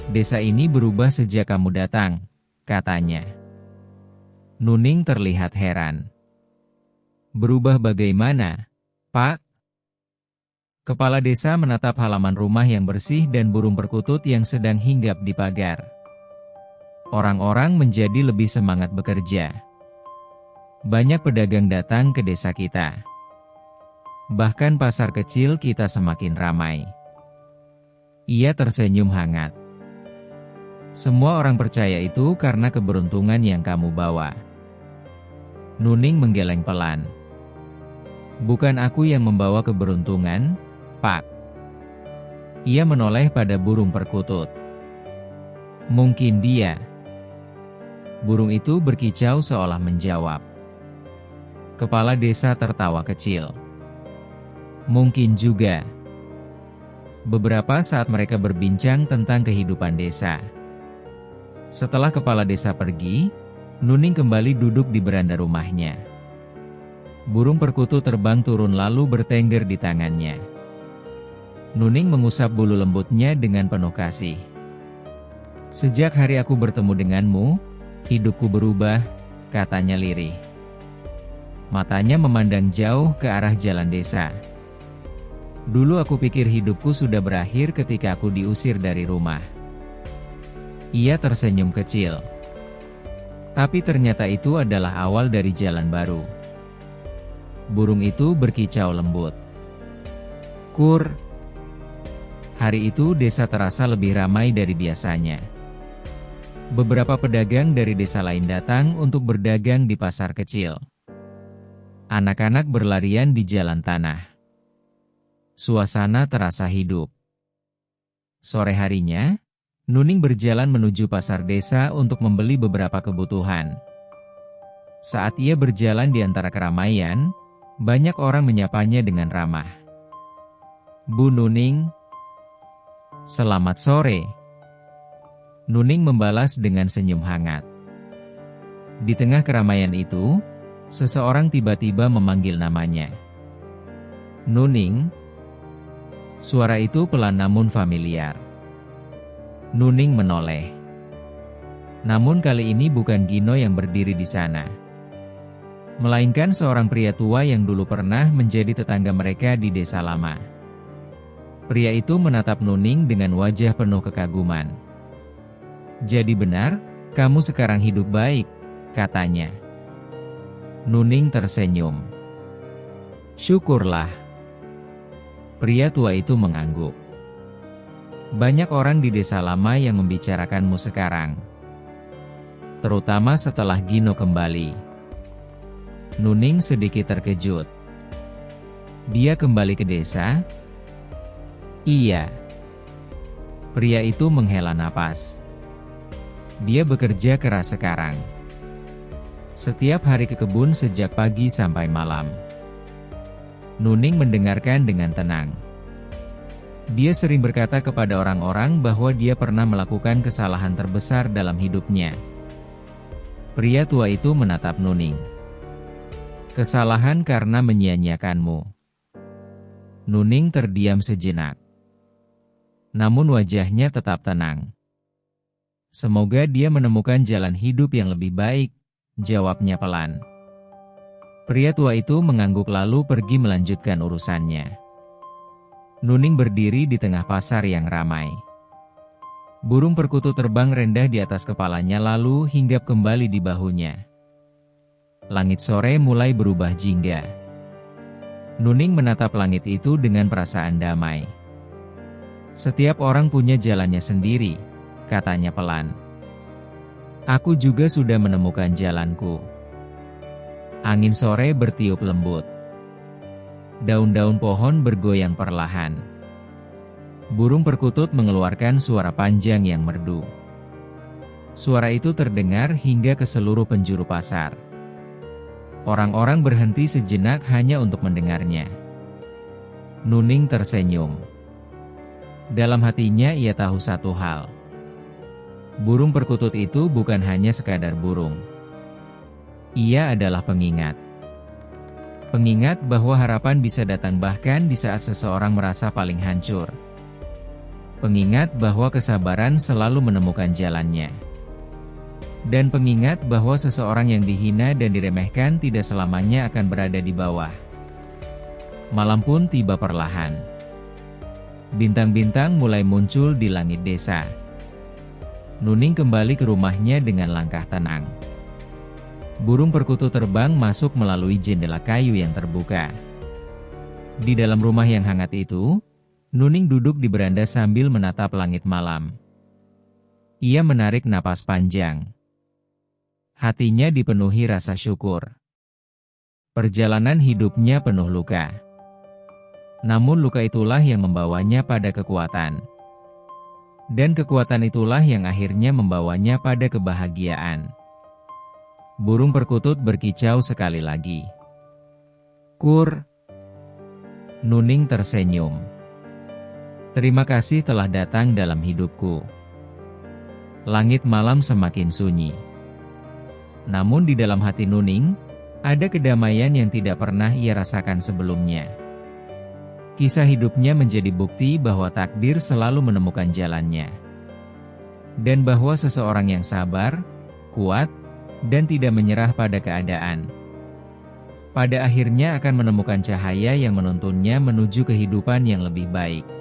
"Desa ini berubah sejak kamu datang," katanya. Nuning terlihat heran. "Berubah bagaimana, Pak?" Kepala desa menatap halaman rumah yang bersih dan burung perkutut yang sedang hinggap di pagar. Orang-orang menjadi lebih semangat bekerja. Banyak pedagang datang ke desa kita. Bahkan pasar kecil kita semakin ramai. Ia tersenyum hangat. "Semua orang percaya itu karena keberuntungan yang kamu bawa." Nuning menggeleng pelan. "Bukan aku yang membawa keberuntungan, Pak." Ia menoleh pada burung perkutut. Mungkin dia. Burung itu berkicau seolah menjawab. Kepala desa tertawa kecil. Mungkin juga. Beberapa saat mereka berbincang tentang kehidupan desa. Setelah kepala desa pergi, Nuning kembali duduk di beranda rumahnya. Burung perkutut terbang turun lalu bertengger di tangannya. Nuning mengusap bulu lembutnya dengan penuh kasih. Sejak hari aku bertemu denganmu, hidupku berubah, katanya lirih. Matanya memandang jauh ke arah jalan desa. Dulu aku pikir hidupku sudah berakhir ketika aku diusir dari rumah. Ia tersenyum kecil. Tapi ternyata itu adalah awal dari jalan baru. Burung itu berkicau lembut. Kur. Hari itu desa terasa lebih ramai dari biasanya. Beberapa pedagang dari desa lain datang untuk berdagang di pasar kecil. Anak-anak berlarian di jalan tanah. Suasana terasa hidup. Sore harinya, Nuning berjalan menuju pasar desa untuk membeli beberapa kebutuhan. Saat ia berjalan di antara keramaian, banyak orang menyapanya dengan ramah. Bu Nuning. Selamat sore. Nuning membalas dengan senyum hangat. Di tengah keramaian itu, seseorang tiba-tiba memanggil namanya. Nuning. Suara itu pelan namun familiar. Nuning menoleh. Namun kali ini bukan Gino yang berdiri di sana, melainkan seorang pria tua yang dulu pernah menjadi tetangga mereka di desa lama. Pria itu menatap Nuning dengan wajah penuh kekaguman. Jadi benar, kamu sekarang hidup baik, katanya. Nuning tersenyum. Syukurlah. Pria tua itu mengangguk. Banyak orang di desa lama yang membicarakanmu sekarang. Terutama setelah Gino kembali. Nuning sedikit terkejut. Dia kembali ke desa? Iya. Pria itu menghela napas. Dia bekerja keras sekarang. Setiap hari ke kebun sejak pagi sampai malam. Nuning mendengarkan dengan tenang. Dia sering berkata kepada orang-orang bahwa dia pernah melakukan kesalahan terbesar dalam hidupnya. Pria tua itu menatap Nuning. Kesalahan karena menyia-nyiakanmu. Nuning terdiam sejenak. Namun wajahnya tetap tenang. Semoga dia menemukan jalan hidup yang lebih baik, jawabnya pelan. Pria tua itu mengangguk lalu pergi melanjutkan urusannya. Nuning berdiri di tengah pasar yang ramai. Burung perkutut terbang rendah di atas kepalanya lalu hinggap kembali di bahunya. Langit sore mulai berubah jingga. Nuning menatap langit itu dengan perasaan damai. Setiap orang punya jalannya sendiri, katanya pelan. Aku juga sudah menemukan jalanku. Angin sore bertiup lembut. Daun-daun pohon bergoyang perlahan. Burung perkutut mengeluarkan suara panjang yang merdu. Suara itu terdengar hingga ke seluruh penjuru pasar. Orang-orang berhenti sejenak hanya untuk mendengarnya. Nuning tersenyum. Dalam hatinya ia tahu satu hal. Burung perkutut itu bukan hanya sekadar burung. Ia adalah pengingat. Pengingat bahwa harapan bisa datang bahkan di saat seseorang merasa paling hancur. Pengingat bahwa kesabaran selalu menemukan jalannya. Dan pengingat bahwa seseorang yang dihina dan diremehkan tidak selamanya akan berada di bawah. Malam pun tiba perlahan. Bintang-bintang mulai muncul di langit desa. Nuning kembali ke rumahnya dengan langkah tenang. Burung perkutut terbang masuk melalui jendela kayu yang terbuka. Di dalam rumah yang hangat itu, Nuning duduk di beranda sambil menatap langit malam. Ia menarik napas panjang. Hatinya dipenuhi rasa syukur. Perjalanan hidupnya penuh luka. Namun luka itulah yang membawanya pada kekuatan. Dan kekuatan itulah yang akhirnya membawanya pada kebahagiaan. Burung perkutut berkicau sekali lagi. Kur. Nuning tersenyum. Terima kasih telah datang dalam hidupku. Langit malam semakin sunyi. Namun di dalam hati Nuning, ada kedamaian yang tidak pernah ia rasakan sebelumnya. Kisah hidupnya menjadi bukti bahwa takdir selalu menemukan jalannya. Dan bahwa seseorang yang sabar, kuat, dan tidak menyerah pada keadaan, pada akhirnya akan menemukan cahaya yang menuntunnya menuju kehidupan yang lebih baik.